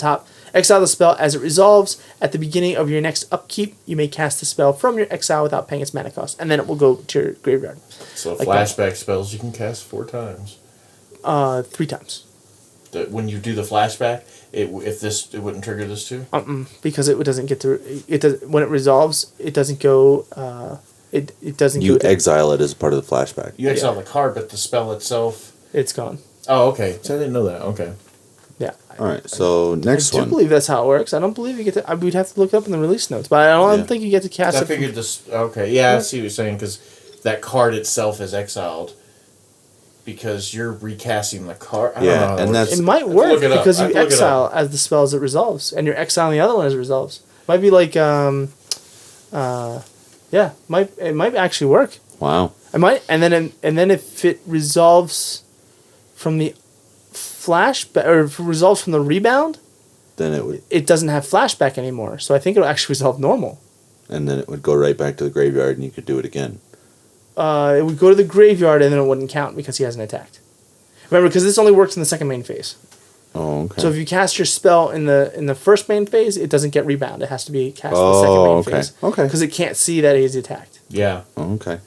spell as it resolves. At the beginning of your next upkeep, you may cast the spell from your exile without paying its mana cost, and then it will go to your graveyard. So like flashback spells you can cast 4 times. 3 times. When you do the flashback, it wouldn't trigger this too. Because it doesn't get to when it resolves. It doesn't go. It doesn't. You go exile it as part of the flashback. You exile the card, but the spell itself. It's gone. Oh, okay. So I didn't know that. Okay. Yeah. All right. So next I do one. believe that's how it works. I don't believe you get to. We'd have to look it up in the release notes, but I don't think you get to cast I it. figured this. Okay. Yeah, I see what you're saying because that card itself is exiled because you're recasting the card. I don't know how that works. It might work because you exile as the spell as it resolves, and you're exiling the other one as it resolves. Might be like it might actually work. Wow. It might, and then if it resolves from the flashback, or if it resolves from the rebound, Then it would, it doesn't have flashback anymore. So I think it'll actually resolve normal. and then it would go right back to the graveyard, and you could do it again. It would go to the graveyard, and then it wouldn't count because he hasn't attacked. Remember, because this only works in the second main phase. Oh, okay. So if you cast your spell in the first main phase, it doesn't get rebound. It has to be cast in the second main phase. Okay. Because it can't see that he's attacked. Yeah. Oh, okay.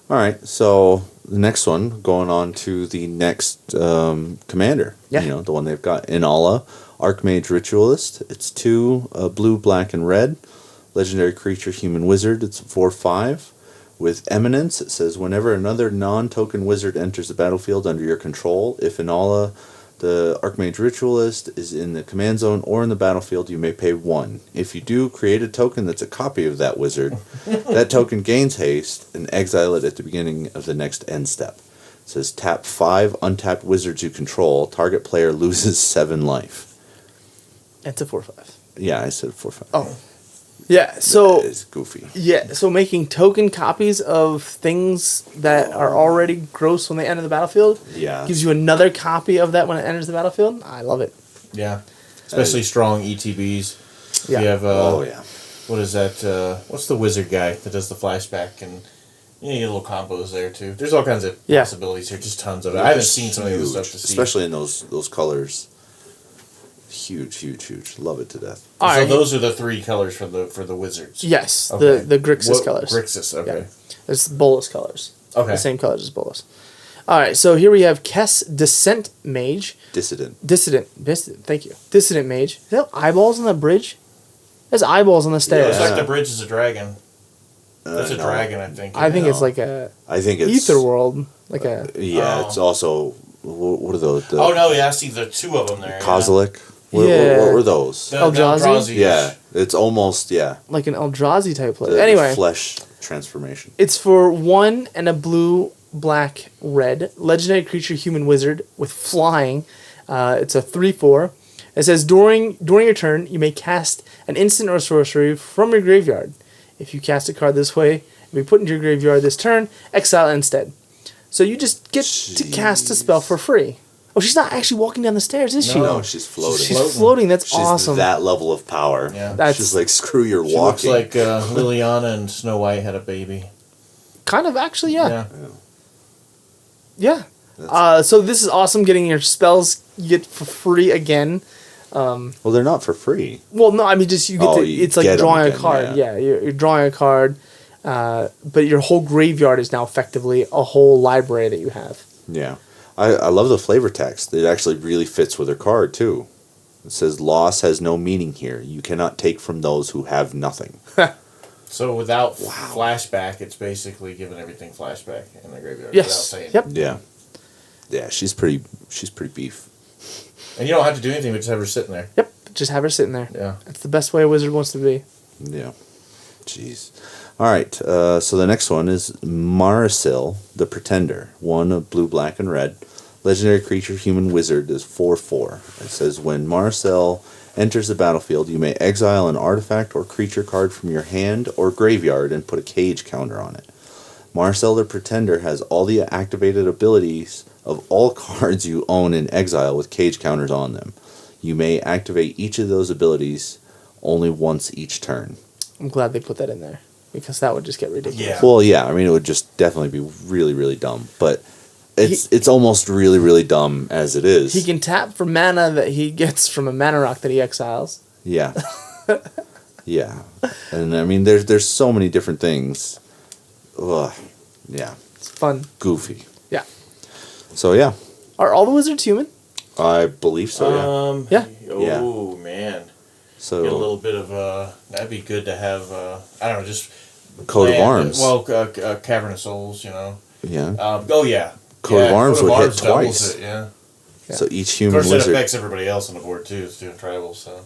All right. So the next one, going on to the next commander. Yeah. You know, the one they've got. Inala, Archmage Ritualist. It's 2, blue, black, and red. Legendary creature, human wizard. It's 4/5. With Eminence, it says, whenever another non-token wizard enters the battlefield under your control, if Inala, the Archmage Ritualist, is in the command zone or in the battlefield, you may pay 1. If you do, create a token that's a copy of that wizard. That token gains haste, and exile it at the beginning of the next end step. It says, tap 5 untapped wizards you control. Target player loses 7 life. It's a 4/5. Yeah, I said 4/5. Oh. Yeah, so It's goofy. yeah, so making token copies of things that are already gross when they enter the battlefield Yeah. gives you another copy of that when it enters the battlefield. I love it. Yeah. Especially strong ETBs. Yeah. You have, Oh, yeah. what is that? What's the wizard guy that does the flashback? And you get little combos there, too. There's all kinds of Yeah. possibilities here, just tons of it. I haven't seen some of the Huge, stuff to see. especially in those colors. Huge. Love it to death. All So right. those are the 3 colors for the wizards. Yes, Okay. the Grixis What- colors. Grixis, okay. It's Bolus colors. Okay. The same colors as Bolus. All right, so here we have Kess Descent Mage. Dissident. Dissident, thank you. Dissident Mage. Is that eyeballs on the bridge? There's eyeballs on the stairs. It's like the bridge is a dragon. That's a no. dragon, I think. I think No. it's like a I think it's ether world. Like a... Yeah, Oh. it's also what are those? The Oh, no, yeah, I see the 2 of them there. Kozilek. What, Yeah. what were those? The Eldrazi? Eldrazi. Yeah, it's almost like an Eldrazi type player. the Anyway, flesh transformation. it's for 1 and a blue, black, red. Legendary creature, human wizard with flying. It's a 3/4. It says during your turn, you may cast an instant or sorcery from your graveyard. If you cast a card this way, and be put into your graveyard this turn, exile it instead. So you just get to cast a spell for free. Oh, she's not actually walking down the stairs, is she? No, she's floating. She's floating. That's She's awesome. that level of power. Yeah. That's- she's like, screw your She looks walking. like Liliana and Snow White had a baby. Kind of, actually, yeah. Yeah. Yeah. So this is awesome. Getting your spells you get for free again. Well, they're not for free. Well, no, I mean just you get Oh, to. you It's like get 'em drawing a again, card. yeah. Yeah, you're drawing a card, but your whole graveyard is now effectively a whole library that you have. Yeah. I love the flavor text. It actually really fits with her card, too. It says, loss has no meaning here. You cannot take from those who have nothing. So without flashback, it's basically giving everything flashback in the graveyard. Yes. Without saying Yep. Yeah. Yeah, she's pretty beef. And you don't have to do anything, but just have her sitting there. Yep. Just have her sitting there. Yeah. That's the best way a wizard wants to be. Yeah. Jeez. All right. So the next one is Marisil, the Pretender. 1 of blue, black, and red. Legendary creature, human wizard is 4/4. It says when Marisil enters the battlefield, you may exile an artifact or creature card from your hand or graveyard and put a cage counter on it. Marisil, the Pretender has all the activated abilities of all cards you own in exile with cage counters on them. You may activate each of those abilities only once each turn. I'm glad they put that in there because that would just get ridiculous. Yeah. Well, yeah, I mean, it would just definitely be really, really dumb. But it's almost really, really dumb as it is. He can tap for mana that he gets from a mana rock that he exiles. Yeah. Yeah. And, I mean, there's so many different things. Ugh. Yeah. It's fun. Goofy. Yeah. So, yeah. Are all the wizards human? I believe so, yeah. Yeah. Oh, man. So, Get a little bit of, that'd be good to have, I don't know, just... Coat of land- Arms. Well, Cavern of Souls, you know. Yeah. Oh, yeah. Coat of Arms would hit doubles twice. It, yeah. So each Of human course, that wizard. affects everybody else on the board, too. It's doing tribal, so...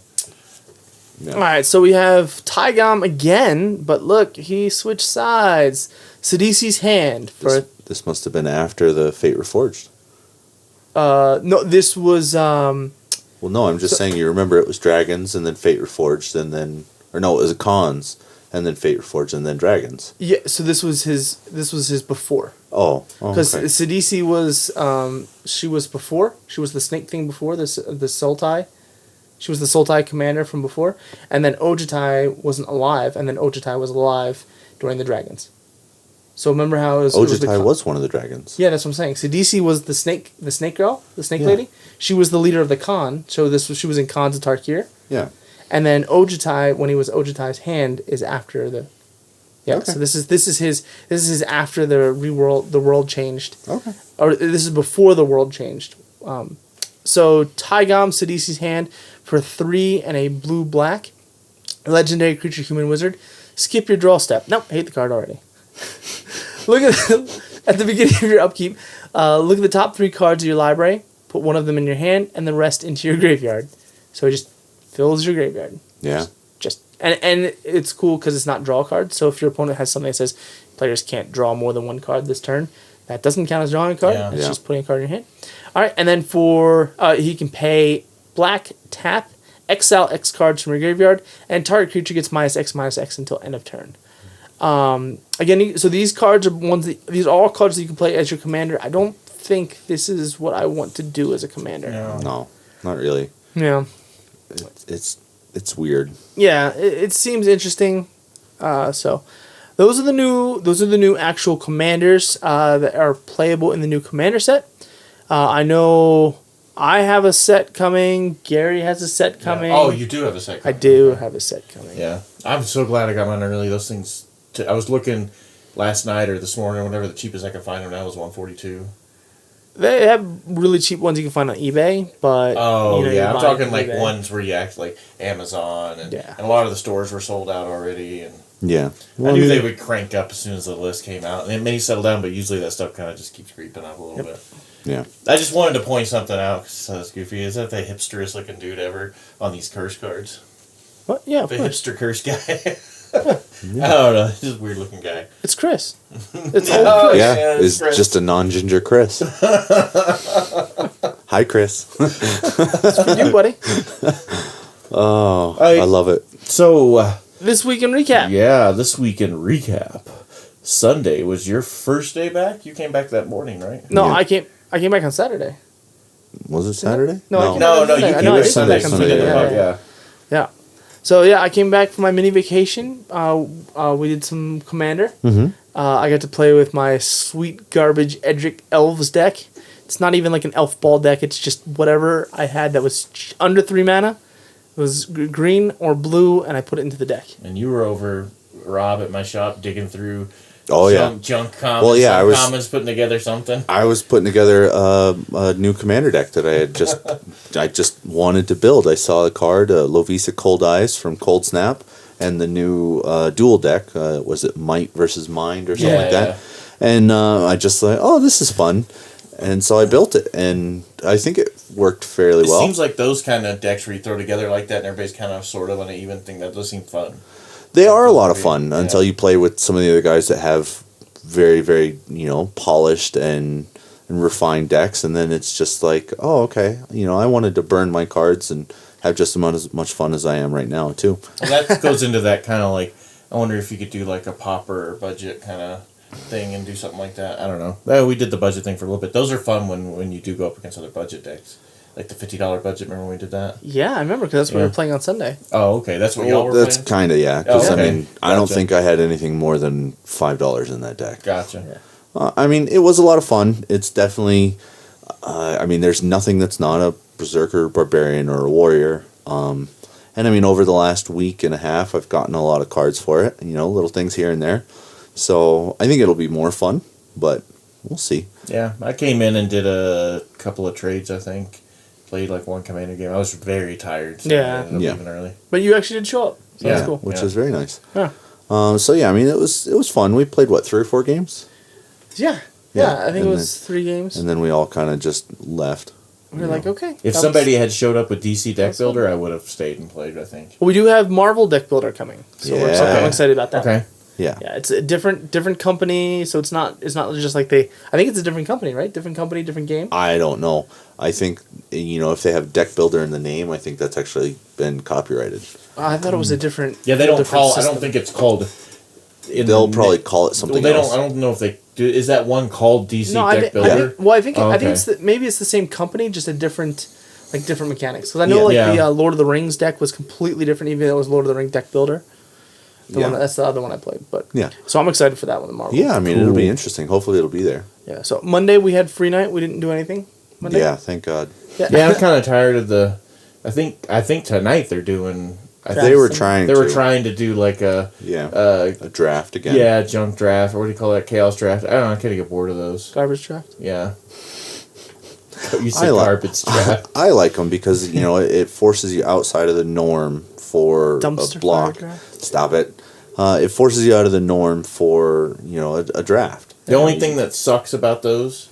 Yeah. All right, so we have Tygom again, but look, he switched sides. Sidisi's hand for This must have been after the Fate Reforged. no, this was Well, no, I'm just saying. You remember it was dragons, and then Fate Reforged, and then, or no, it was cons, and then Fate Reforged, and then dragons. yeah. So this was his before Oh, because okay. Sidisi was she was before she was the snake thing before the Sultai. She was the Sultai commander from before, and then Ojutai wasn't alive, and then Ojutai was alive during the dragons. So remember how it was? Ojutai was one of the dragons. Yeah, that's what I'm saying. Sidisi was the snake girl, the snake Yeah. lady. She was the leader of the Khan. So she was in Khans of Tarkir. Yeah. And then Ojutai, when he was Ojutai's hand, is after the Yeah. Okay. So this is his after the world changed. Okay. Or this is before the world changed. So Taigam Sidisi's hand for 3 and a blue-black. Legendary creature, human wizard. Skip your draw step. Nope, I hate the card already. Look at the beginning of your upkeep. Look at the top 3 cards of your library. Put one of them in your hand and the rest into your graveyard. So it just fills your graveyard. Yeah. And it's cool because it's not draw cards. So if your opponent has something that says players can't draw more than one card this turn, that doesn't count as drawing a card. Yeah. It's just putting a card in your hand. All right, and then for he can pay black, tap, exile X cards from your graveyard, and target creature gets -X until end of turn. Again, so these cards are these are all cards that you can play as your commander. I don't think this is what I want to do as a commander. No, not really. Yeah. It's weird. Yeah, it seems interesting. So those are the new actual commanders that are playable in the new commander set. I know I have a set coming. Gary has a set coming. Yeah. Oh, you do have a set coming. I do have a set coming. Yeah. I'm so glad I got mine early. Those things, I was looking last night or this morning, whatever, the cheapest I could find them now was $142. They have really cheap ones you can find on eBay, but I'm talking like eBay. ones where you act like Amazon and a lot of the stores were sold out already. And Yeah. I knew they would crank up as soon as the list came out, and it may settle down, but usually that stuff kind of just keeps creeping up a little bit. Yeah. I just wanted to point something out because it's goofy. Is that the hipsterest looking dude ever on these curse cards? What? Yeah, The hipster curse guy. I don't know. He's just a weird looking guy. It's Chris. It's Oh, old Chris. Yeah, it's it's Chris. just a non-ginger Chris. Hi, Chris. It's for you, buddy. Oh, I- I love it. So, This week in recap. yeah, this week in recap. Sunday was your first day back? You came back that morning, right? No, Yeah. I came back on Saturday. Was it Saturday? No, I came No, back on you Sunday. came I know, I back did come Sunday. back on Sunday, Sunday. yeah. Yeah. So I came back from my mini vacation. We did some Commander. Mm-hmm. I got to play with my sweet garbage Edric Elves deck. It's not even like an elf ball deck. It's just whatever I had that was under 3 mana. It was green or blue, and I put it into the deck. And you were over, Rob, at my shop digging through junk comments, Well, yeah, comments, putting together something. I was putting together a new commander deck that I just wanted to build. I saw a card, Lovisa Cold Eyes from Cold Snap, and the new dual deck. Was it Might versus Mind or something like that? Yeah. And I just like, oh, this is fun. And so I built it, and I think it worked fairly well. It seems like those kind of decks where you throw together like that and everybody's kind of sort of on an even thing, that does seem fun. They are a lot of fun Yeah. until you play with some of the other guys that have very, very, polished and refined decks, and then it's just like, oh, okay, I wanted to burn my cards and have just as much fun as I am right now too. Well, that goes into that kind of like, I wonder if you could do like a popper or budget kind of thing and do something like that. I don't know. Well, we did the budget thing for a little bit. Those are fun when you do go up against other budget decks. Like the $50 budget, remember when we did that? Yeah, I remember because that's what we were playing on Sunday. Oh, okay. That's what y'all were That's playing? kind of, yeah. Because, Oh, okay. I don't Gotcha. think I had anything more than $5 in that deck. Gotcha. It was a lot of fun. It's definitely, there's nothing that's not a Berserker, Barbarian, or a Warrior. Over the last week and a half, I've gotten a lot of cards for it. Little things here and there. So I think it'll be more fun, but we'll see. Yeah, I came in and did a couple of trades, I think. Played like one commander game. I was very tired, so Yeah. I ended up Yeah. leaving early. But you actually did show up. So Yeah. that's cool. Which Yeah. is very nice. Yeah. It was fun. We played 3 or 4 games, Yeah. Yeah, I think it and was 3 games. and then we all kind of just left. We were like, okay. If that somebody was- had showed up with DC Deck That's Builder, I would have stayed and played, I think. Well, we do have Marvel Deck Builder coming, so we're Yeah. I'm excited about that. Okay. Yeah. Yeah, it's a different company, so it's not just like I think it's a different company, right? Different company, different game. I don't know. I think if they have Deck Builder in the name, I think that's actually been copyrighted. I thought it was a different. Yeah, they don't different call. I system. don't think it's called. They'll probably call it something Well, they else. don't. I don't know if they do. Is that one called DC No, Deck Builder? I think Oh, I think okay. it's maybe it's the same company, just a different mechanics. Because I know Yeah. the Lord of the Rings deck was completely different, even though it was Lord of the Rings Deck Builder. That's the other one I played, but Yeah. So I'm excited for that one, the Marvel. Yeah, it'll be Cool. interesting. Hopefully it'll be there. Yeah. So Monday we had free night. We didn't do anything. Monday. Yeah, thank God. Yeah, I'm kind of tired of the. I think tonight they're doing They were trying to do like a draft again. Yeah, junk draft, or what do you call that? Chaos draft. I don't know. I kind of get bored of those. Garbage draft. Yeah. You said garbage draft. I like them because it forces you outside of the norm for Dumpster a block. fire draft? Stop it. It forces you out of the norm for a draft. The only thing that sucks about those,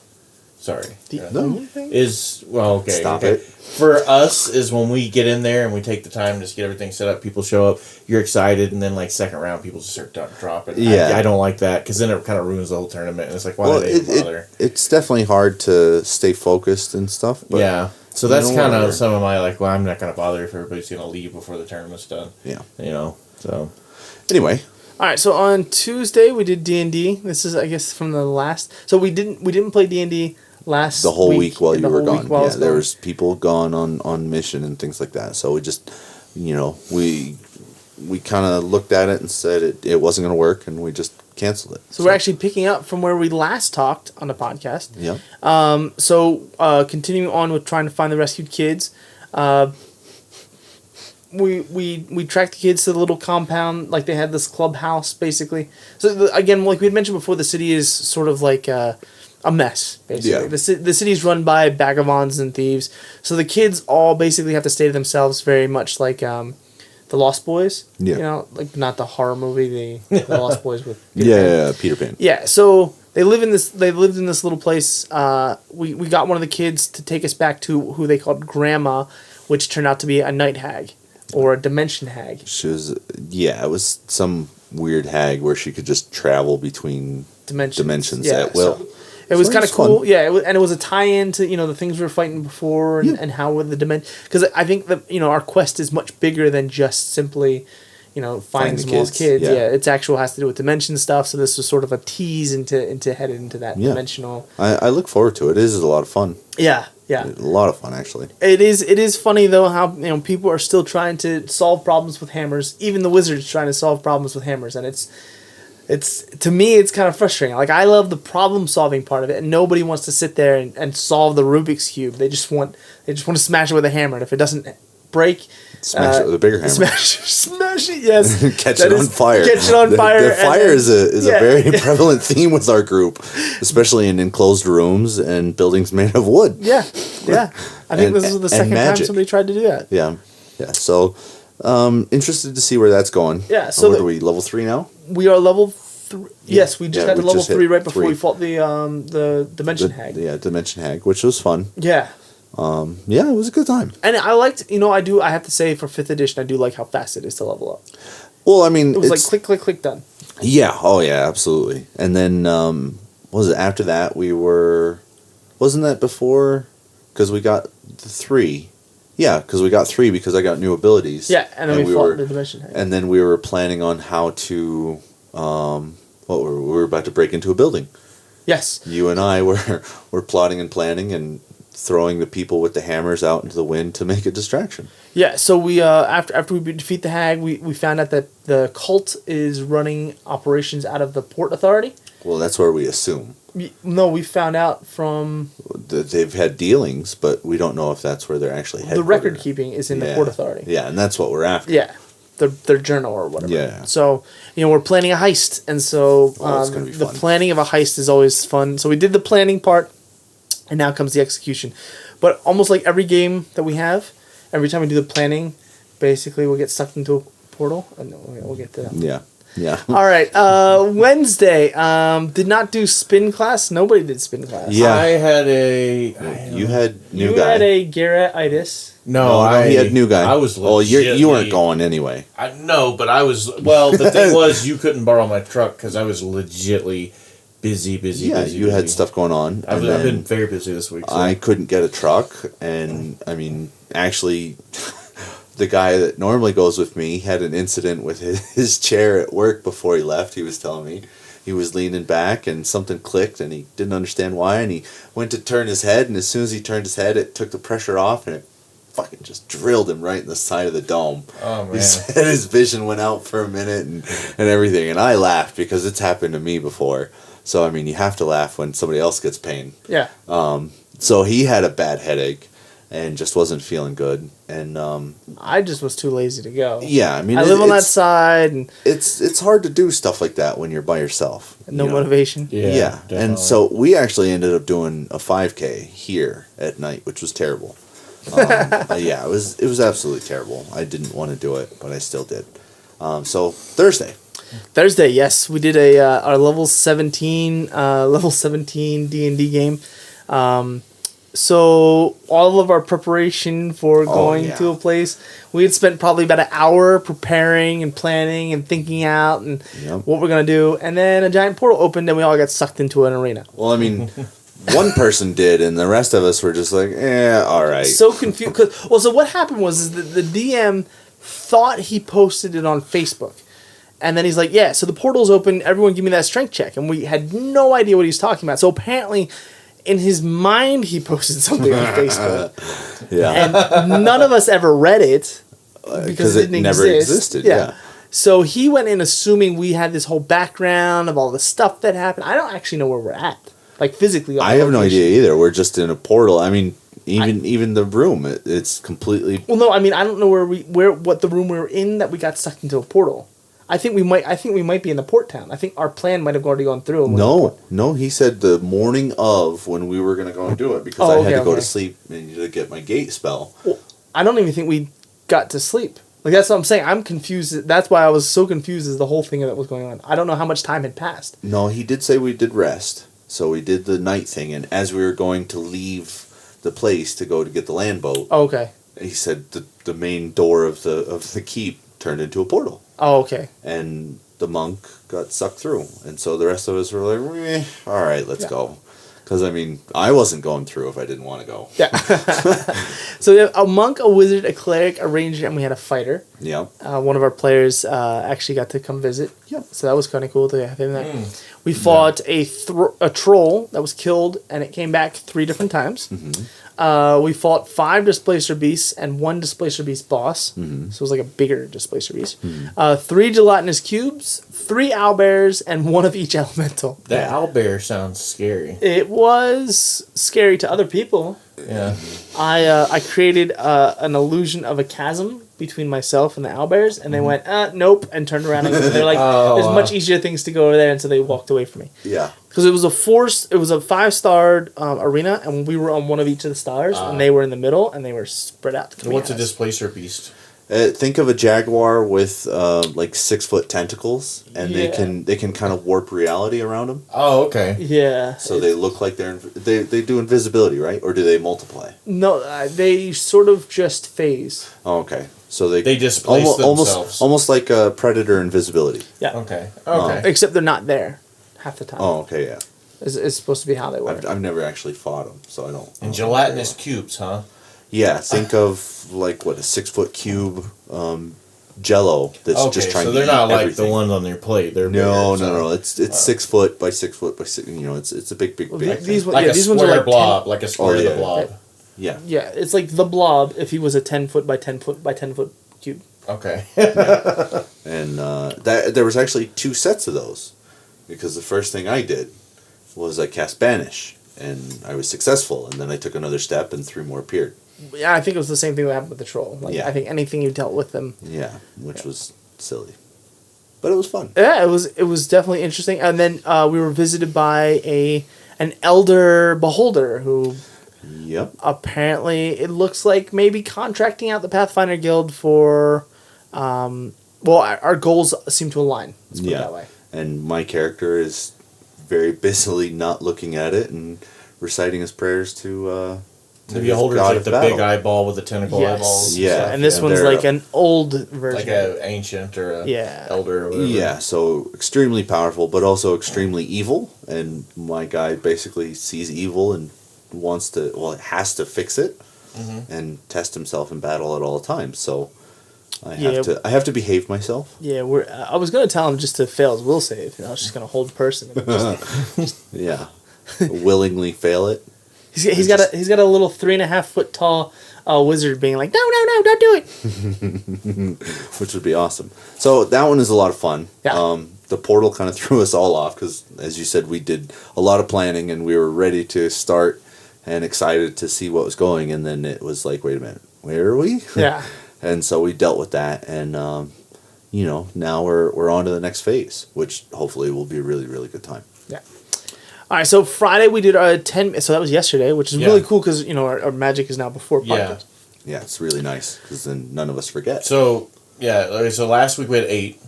is Stop it. For us is when we get in there and we take the time to just get everything set up. People show up, you're excited, and then like second round, people just start dropping. Yeah, I don't like that because then it kind of ruins the whole tournament. And it's like, why did they bother? It's definitely hard to stay focused and stuff. But yeah, so that's kind of some of my I'm not going to bother if everybody's going to leave before the tournament's done. Yeah, So anyway. All right, so on Tuesday we did D&D. This is, I guess, from the last. So we didn't play D&D last the whole week while you were gone. Yeah, there gone. was people gone on mission and things like that. So we just, we kind of looked at it and said it wasn't going to work, and we just canceled it. So we're actually picking up from where we last talked on the podcast. Yeah. So continuing on with trying to find the rescued kids. We tracked the kids to the little compound, like they had this clubhouse basically. So again, like we had mentioned before, the city is sort of like a mess basically. Yeah. The city is run by vagabonds and thieves. So the kids all basically have to stay to themselves, very much like the Lost Boys. Yeah. Like not the horror movie, the Lost Boys with Peter Pan. Yeah. So they lived in this little place. We got one of the kids to take us back to who they called Grandma, which turned out to be a night hag. Or a dimension hag. She was, it was some weird hag where she could just travel between dimensions at will. So it was kind of cool. Fun. Yeah, it was a tie-in to the things we were fighting before and how with the dimension. Because I think that our quest is much bigger than just simply finding some lost kids. Yeah, it's actual has to do with dimension stuff. So this was sort of a tease into headed into that dimensional. I look forward to it. It is a lot of fun. Yeah. A lot of fun, actually. It is funny though how people are still trying to solve problems with hammers. Even the wizards trying to solve problems with hammers, and it's to me it's kind of frustrating. Like I love the problem solving part of it, and nobody wants to sit there and solve the Rubik's cube. They just want to smash it with a hammer, and if it doesn't break, smash it with a bigger hammer. Smash it, yes. Catch it on fire. Catch it on fire. The fire is a very prevalent theme with our group, especially in enclosed rooms and buildings made of wood. Yeah. I think this is the second time somebody tried to do that. Yeah. So, interested to see where that's going. Yeah. So what are we, level 3 now? We are level 3. Yes, we just got to level 3 right before 3. we fought the Dimension Hag. Yeah, Dimension Hag, which was fun. Yeah. It was a good time. And I liked, I have to say for 5th edition, I do like how fast it is to level up. Well, I mean, it was like click, click, click, done. Yeah. Oh, yeah, absolutely. And then, what was it after that? Wasn't that before? Because we got the 3. Yeah, because we got 3 because I got new abilities. Yeah, and then we fought the Dimension Hag. And then we were planning on how to, we were about to break into a building. Yes. You and I were plotting and planning and throwing the people with the hammers out into the wind to make a distraction. Yeah, so we after we defeat the hag, we found out that the cult is running operations out of the Port Authority. Well, that's where we assume. No, we found out from... They've had dealings, but we don't know if that's where they're actually headquartered. The record keeping is in the Port Authority. Yeah, and that's what we're after. Yeah, their journal or whatever. Yeah. So, we're planning a heist, and so it's gonna be the fun. planning of a heist is always fun. So we did the planning part, and now comes the execution. But almost like every game that we have, every time we do the planning, basically we'll get sucked into a portal, and we'll get to that. Yeah. All right. Wednesday. Did not do spin class. Nobody did spin class. Yeah. I had You had new you guy. had a Garrett-itis. No, he had new guy. I was you weren't going anyway. But I was... Well, the thing was, you couldn't borrow my truck because I was legitly busy. Yeah, you had stuff going on. I've been very busy this week. So. I couldn't get a truck, and, I mean, actually... The guy that normally goes with me had an incident with his chair at work before he left. He was telling me he was leaning back and something clicked and he didn't understand why, and he went to turn his head, and as soon as he turned his head, it took the pressure off and it fucking just drilled him right in the side of the dome. Oh, man. He said his vision went out for a minute and everything, and I laughed because it's happened to me before. So, I mean, you have to laugh when somebody else gets pain. Yeah. So he had a bad headache. and just wasn't feeling good. And I just was too lazy to go. yeah, I mean, I live on that side, and it's hard to do stuff like that when you're by yourself. no you know? motivation. Yeah, definitely. and so we actually ended up doing a 5K here at night, which was terrible. Yeah, it was absolutely terrible. I didn't want to do it, but I still did. So Thursday, yes, we did our level 17 D&D game. So all of our preparation for going to a place, we had spent probably about an hour preparing and planning and thinking out and what we're gonna do, and then a giant portal opened and we all got sucked into an arena. Well, I mean, one person did, and the rest of us were just like, all right. So confused. So what happened was that the DM thought he posted it on Facebook. And then he's like, yeah, so the portal's open, everyone give me that strength check. And we had no idea what he was talking about. So apparently, in his mind, he posted something on Facebook. And none of us ever read it because it didn't never existed. Yeah. So he went in assuming we had this whole background of all the stuff that happened. I don't actually know where we're at. Like physically. I have no idea either. We're just in a portal. I mean, even the room, it's completely... Well, no, I mean, I don't know what the room we were in that we got sucked into a portal. I think we might be in the port town. I think our plan might have already gone through. No, he said the morning of when we were going to go and do it because I had to go to sleep and to get my gate spell. Well, I don't even think we got to sleep. Like, that's what I'm saying. I'm confused. That's why I was so confused as the whole thing that was going on. I don't know how much time had passed. No, he did say we did rest. So we did the night thing, and as we were going to leave the place to go to get the land boat, he said the main door of the keep turned into a portal. Oh, okay. And the monk got sucked through. And so the rest of us were like, all right, let's go. Because, I mean, I wasn't going through if I didn't want to go. Yeah. So we have a monk, a wizard, a cleric, a ranger, and we had a fighter. Yeah. One of our players actually got to come visit. Yep. So that was kind of cool to have him there. We fought a troll that was killed, and it came back 3 different times. Mm-hmm. We fought 5 displacer beasts and 1 displacer beast boss. Mm-hmm. So it was like a bigger displacer beast. Mm-hmm. 3 gelatinous cubes, 3 owlbears, and 1 of each elemental. That owlbear sounds scary. It was scary to other people. Yeah. I created an illusion of a chasm between myself and the owlbears, and they went, nope, and turned around. And they're like, there's much easier things to go over there, and so they walked away from me. Yeah. Because it was a 5-starred arena, and we were on one of each of the stars, and they were in the middle, and they were spread out. What's a displacer beast? Think of a jaguar with like 6-foot tentacles, and they can kind of warp reality around them. Oh, okay. Yeah. So they look like they do invisibility, right? Or do they multiply? No, they sort of just phase. Oh, okay. So they displace themselves. Almost like a predator invisibility. Yeah. Okay. Except they're not there half the time. Oh, okay, yeah. It's supposed to be how they work. I've never actually fought them, so I don't. And gelatinous cubes, huh? Yeah, think of like a 6-foot cube Jello that's just trying to eat everything. So they're not like the ones on your plate. They're no. It's 6 foot by 6 foot by 6. You know, it's a big. These like a these square ones are like blob, like a square the blob. Yeah. Yeah, it's like the blob if he was a 10 foot by 10 foot by 10 foot cube. Okay. And there was actually 2 sets of those, because the first thing I did was I cast Banish, and I was successful, and then I took another step, and 3 more appeared. Yeah, I think it was the same thing that happened with the troll. I think anything you dealt with them. Yeah, which was silly, but it was fun. Yeah, it was definitely interesting. And then we were visited by an elder beholder who. Yep. Apparently, it looks like maybe contracting out the Pathfinder Guild for. Our goals seem to align. Let's put it that way. And my character is very busily not looking at it and reciting his prayers to the beholder's like the big eyeball with the tentacle eyeballs. Yeah. And this one's like an old version. Like an ancient or elder or whatever. Yeah, so extremely powerful, but also extremely evil. And my guy basically sees evil and has to fix it and test himself in battle at all times. So I have to behave myself. Yeah, I was gonna tell him just to fail his will save. I was just gonna hold person. Yeah, willingly fail it. He's got a little 3.5 foot tall wizard being like, no, don't do it. Which would be awesome. So that one is a lot of fun. Yeah. The portal kind of threw us all off because, as you said, we did a lot of planning and we were ready to start and excited to see what was going. And then it was like, wait a minute, where are we? Yeah. And so we dealt with that, and now we're on to the next phase, which hopefully will be a really, really good time. Yeah. All right, so Friday we did our 10. So that was yesterday, which is really cool because our Magic is now before podcast. Yeah, it's really nice because then none of us forget. So so last week we had 8.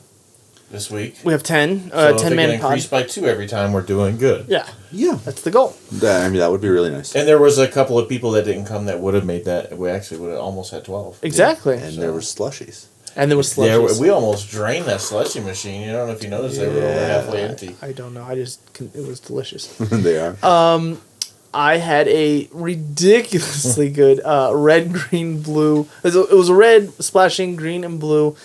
This week We have 10. so 10 if man it can increase pod. by 2 every time, we're doing good. Yeah, Yeah, that's the goal. that would be really nice. And there was a couple of people that didn't come that would have made that. We actually would have almost had 12. Exactly. And there were slushies. And there was Yeah, slushies. we almost drained that slushy machine. I don't know if you noticed they were over halfway empty. I don't know. It was delicious. They are. I had a ridiculously good red, green, blue. It was a red splashing green and blue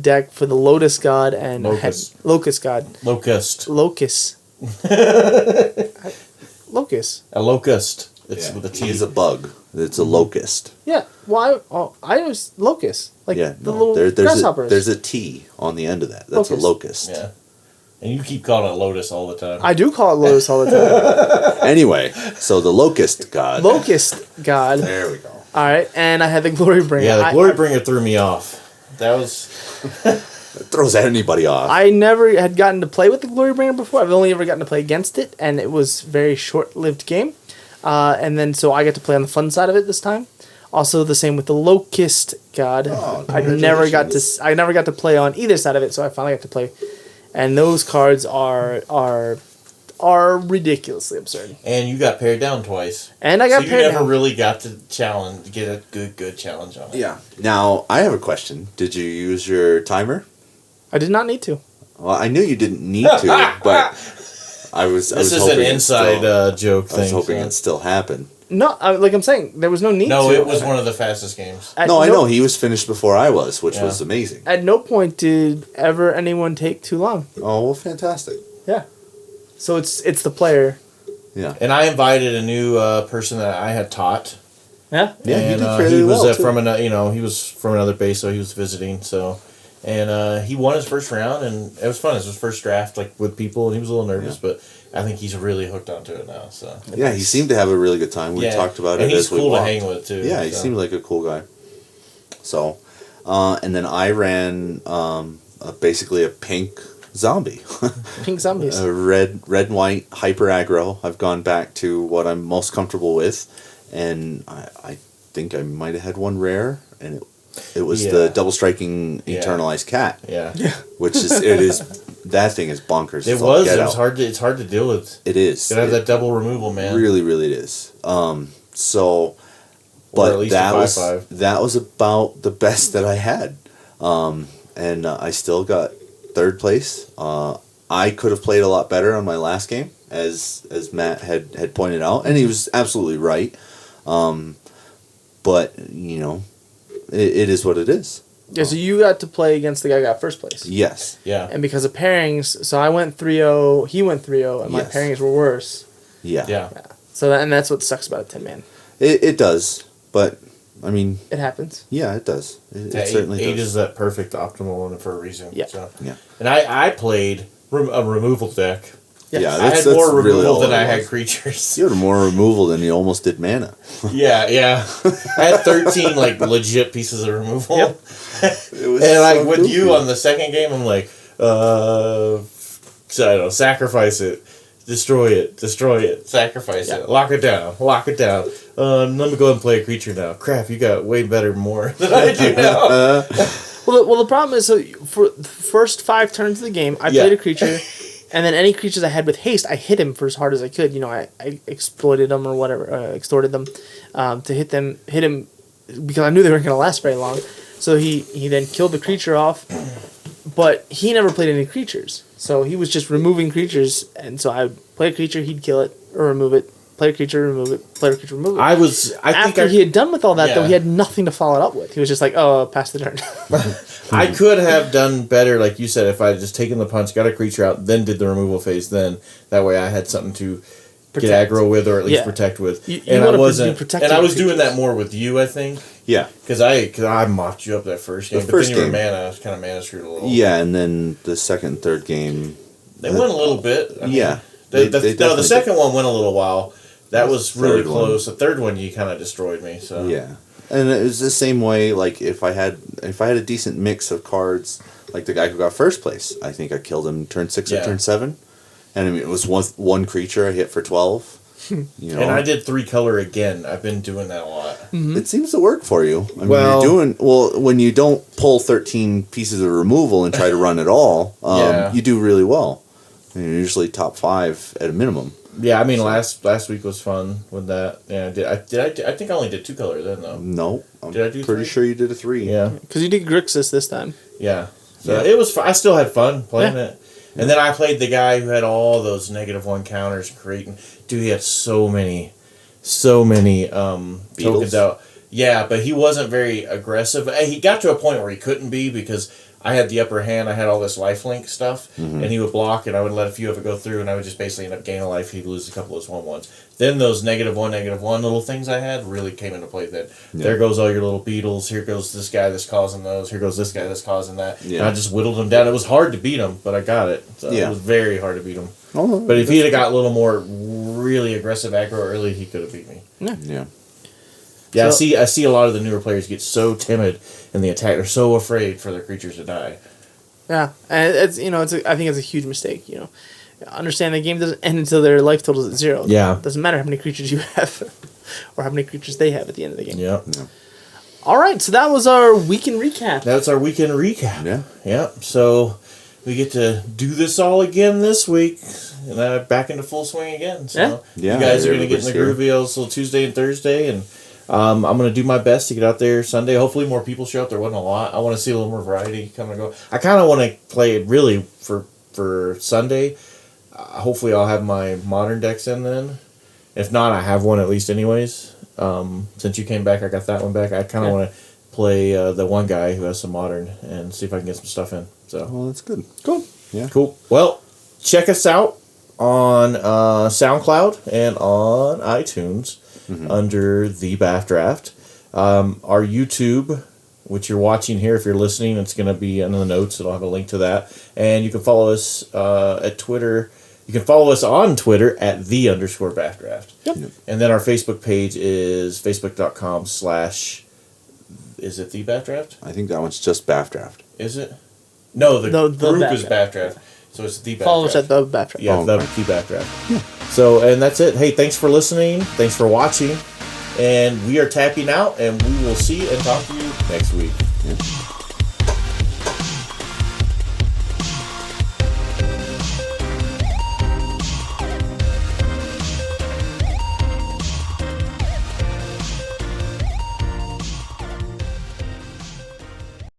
deck for the Lotus God and Locust. God. Locust. Locust. Locust. A locust. It's with a T. He's a bug. It's a locust. Yeah. Why? Oh, I was locust. Like the little there's grasshoppers. there's a T on the end of that. That's Locust. a locust. Yeah. And you keep calling it lotus all the time. I do call it Lotus all the time. Anyway, so the locust god. Locust God. There we go. All right, and I had the Glory Bringer. Yeah, the Glory Bringer threw me off. That was... It throws anybody off. I never had gotten to play with the Glory Bringer before. I've only ever gotten to play against it, and it was a very short-lived game. And then, so I get to play on the fun side of it this time. Also, the same with the Locust God. I never got to play on either side of it, so I finally got to play. And those cards are ridiculously absurd. And you got pared down twice. And I got so paired you never down. really got to get a good challenge on it. Yeah. Now, I have a question. Did you use your timer? I did not need to. Well, I knew you didn't need to, but I was This is hoping an inside joke thing. I was hoping it still happened. No, like I'm saying, there was no need to. No, it was one of the fastest games. At No, I know. He was finished before I was, which was amazing. At no point did ever anyone take too long. Oh, well, fantastic. Yeah. So it's the player. Yeah. And I invited a new person that I had taught. Yeah. Yeah, and, you did fairly he was well, too. from he was from another base, so he was visiting. So, and he won his first round, and it was fun. It was his first draft, like with people, and he was a little nervous, but I think he's really hooked onto it now. So Yeah, he seemed to have a really good time. We talked about and it he's as we cool to walked. hang with too. Yeah, he seemed like a cool guy. So, and then I ran basically a pink zombie. Pink zombies. A red and white hyper aggro. I've gone back to what I'm most comfortable with, and I think I might have had one rare, and it was the double striking eternalized cat. Yeah. Which is that thing is bonkers. It was. It was hard. It's hard to deal with. It is. You have that double removal, man. Really, really, it is. So, Or at but least that a was 5/5. that was about the best that I had, and I still got third place. I could have played a lot better on my last game, as Matt had pointed out, and he was absolutely right. But it is what it is. Yeah, so you got to play against the guy who got first place. Yes. Yeah. And because of pairings, so I went 3-0, he went 3-0, and my Yes. pairings were worse. Yeah. Yeah. So that's what sucks about a 10-man. It does, but I mean, It happens. yeah, it does. It Yeah, certainly eight does. is that perfect optimal one for a reason. Yeah. So. Yeah. And I played a removal deck. Yes. Yeah, I that's had more really removal all than it I had was. creatures. You had more removal than you almost did mana. Yeah. I had 13 like legit pieces of removal. Yep. It was And like so with goofy. you on the second game, I'm like, so I don't know, sacrifice it, destroy it, sacrifice it, lock it down. Let me go ahead and play a creature now. Crap, you got way better more than I do now. Well, the problem is, so for the first 5 turns of the game, I played a creature, and then any creatures I had with haste, I hit him for as hard as I could. I exploited them or whatever, extorted them to hit him because I knew they weren't going to last very long. So he then killed the creature off, but he never played any creatures. So he was just removing creatures, and so I would play a creature, he'd kill it or remove it. Play a creature, remove it. Play a creature, remove it. After he had done with all that, though, he had nothing to follow it up with. He was just like, "Oh, pass the turn." I could have done better, like you said, if I had just taken the punch, got a creature out, then did the removal phase. Then that way, I had something to get aggro with, or at least protect with. I wasn't. And I was doing that more with you, I think. Yeah, because I mopped you up that first game. The but first then you were game. mana. I was kind of mana screwed a little. Yeah, and then the second and third game. They went a little bit. I mean, Yeah. The They second definitely one went a little while. That was really third one. close. The third one, you kind of destroyed me. So Yeah, and it was the same way. Like if I had a decent mix of cards, like the guy who got first place, I think I killed him turn 6 or turn 7, and I mean it was one creature I hit for 12. You know, and I did 3-color again. I've been doing that a lot. it seems to work for you. I mean, Well- you're doing well when you don't pull 13 pieces of removal and try to run it all. Yeah. You do really well. And you're usually top 5 at a minimum. Yeah, I mean last week was fun with that. Yeah, I think I only did 2-color then though. No, I'm Did I do pretty 3? sure you did a 3. Yeah, Because you did Grixis this time. yeah. So Yeah. it was. I still had fun playing it. And then I played the guy who had all those -1 counters creating. Dude, he had so many tokens out. Yeah, but he wasn't very aggressive. He got to a point where he couldn't be because I had the upper hand. I had all this lifelink stuff, and he would block, and I would let a few of it go through, and I would just basically end up gaining a life. He'd lose a couple of his 1/1s. Then those -1 little things I had really came into play. Then there goes all your little beetles. Here goes this guy that's causing those. Here goes this guy that's causing that. Yeah. And I just whittled him down. It was hard to beat him, but I got it. So Yeah. It was very hard to beat him. Oh, But if he had got a little more really aggressive aggro early, he could have beat me. yeah. Yeah, So- I see a lot of the newer players get so timid in the attack. They're so afraid for their creatures to die. Yeah, and it's I think it's a huge mistake. Understand the game doesn't end until their life total is at 0. Yeah. It doesn't matter how many creatures you have, or how many creatures they have at the end of the game. Yeah. All right, so that was our weekend recap. That's our weekend recap. Yeah. Yeah. So we get to do this all again this week. And back into full swing again. So Yeah, you guys are going to get in the everybody's groovy also Tuesday and Thursday. And I'm going to do my best to get out there Sunday. Hopefully more people show up. There wasn't a lot. I want to see a little more variety come and go. I kind of want to play it really for Sunday. Hopefully I'll have my modern decks in then. If not, I have one at least anyways. Since you came back, I got that one back. I kind of want to play the one guy who has some modern and see if I can get some stuff in. So Well, that's good. Cool. Yeah. cool. Well, check us out on SoundCloud and on iTunes under the BAFDraft. Our YouTube, which you're watching here, if you're listening, it's going to be in the notes. It'll have a link to that. And you can follow us at Twitter. You can follow us on Twitter at @the_BAFDraft. Yep. And then our Facebook page is facebook.com/ is it the BAFDraft? I think that one's just BAFDraft. Is it? No, the The group is BAFDraft. BAFDraft. So it's the BAFDraft. Follow us at the BAFDraft. Yeah, Oh, the okay. BAFDraft. So, and that's it. Hey, thanks for listening. Thanks for watching. And we are tapping out, and we will see and talk to you next week. Yeah.